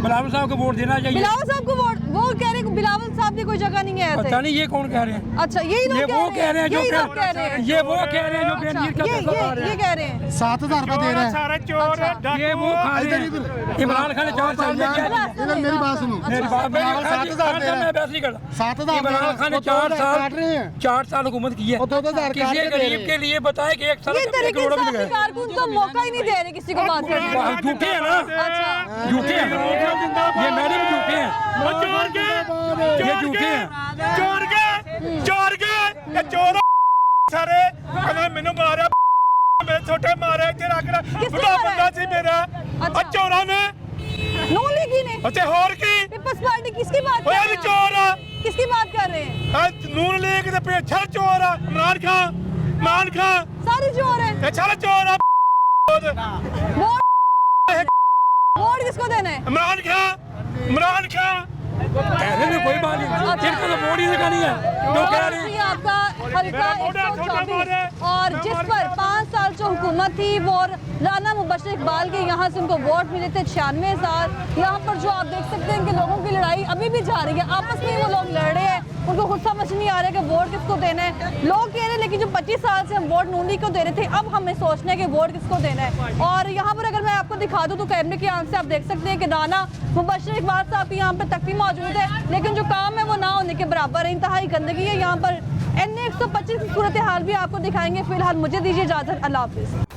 बिलावल साहब को वोट देना चाहिए। बिलावल साहब को वोट? वो कह रहे हैं बिलावल साहब की कोई जगह नहीं है ऐसे। पता नहीं ये कौन कह रहे हैं। अच्छा, यही लोग वो कह रहे हैं जो यही लोग कह रहे हैं। ये वो कह रहे हैं जो बेनजीर का पैसा खा रहे हैं। ये कह रहे हैं 7,000 रुपये दे रहे हैं। ये वो खा रहे हैं। इमरान खान ने 4 साल में किया। इधर मेरी बात सुनो, मेरी बात 7,000 दे रहे हैं। मैं बहस नहीं करता। 7,000 इमरान खान ने 4 साल हुकूमत की है। किसी गरीब के लिए बताए कि 1 साल ये तरीके से कारकुन को मौका ही नहीं दे रहे किसी को बात करने का। झूठे हैं ना, अच्छा, झूठे हैं ये, मैडम झूठे हैं, ये झूठे हैं। चोर सारे मैनू मारा, मेरे छोटे मारे इतने रख बुढ़ा बंदा सी मेरा। अच्छा, चोरा ने नून लीग ही ने। अच्छा, और की पीपल्स पार्टी किसकी बात कर रहे हैं? चोर किसकी बात कर रहे हैं? नून लीग के पीछे चोर है इमरान खान सारे चोर हैं। अच्छा चोर है। वोट किसको देना है? इमरान खान कहने में कोई बात नहीं, जिनको तो वोट ही निकाली है जो कह रहे हैं। आपका हल्का 124 और जिस पर 5 साल जो हुकूमत थी वो राना मुबशर इकबाल के यहाँ से उनको वोट मिले थे 96,000। यहाँ पर जो आप देख सकते हैं कि लोगों की लड़ाई अभी भी जा रही है, आपस में वो लोग लड़ रहे हैं, उनको खुद समझ नहीं आ रहा है कि वोट किसको देना है। लोग कह रहे हैं लेकिन जो 25 साल से हम वोट नून लीग को दे रहे थे, अब हमें सोचना है कि वोट किसको देना है। और यहाँ पर अगर मैं आपको दिखा दूँ तो कैमरे की आंख से आप देख सकते हैं कि राना मुबशर इकबाल साहब की यहाँ पर तख्ती मौजूद है, लेकिन जो काम है वो ना होने के बराबर है। इंतहाई गंदगी है यहाँ पर, NA 125 की सूरत हाल भी आपको दिखाएंगे। फिलहाल मुझे दीजिए इजाजत, अल्लाह हाफिज।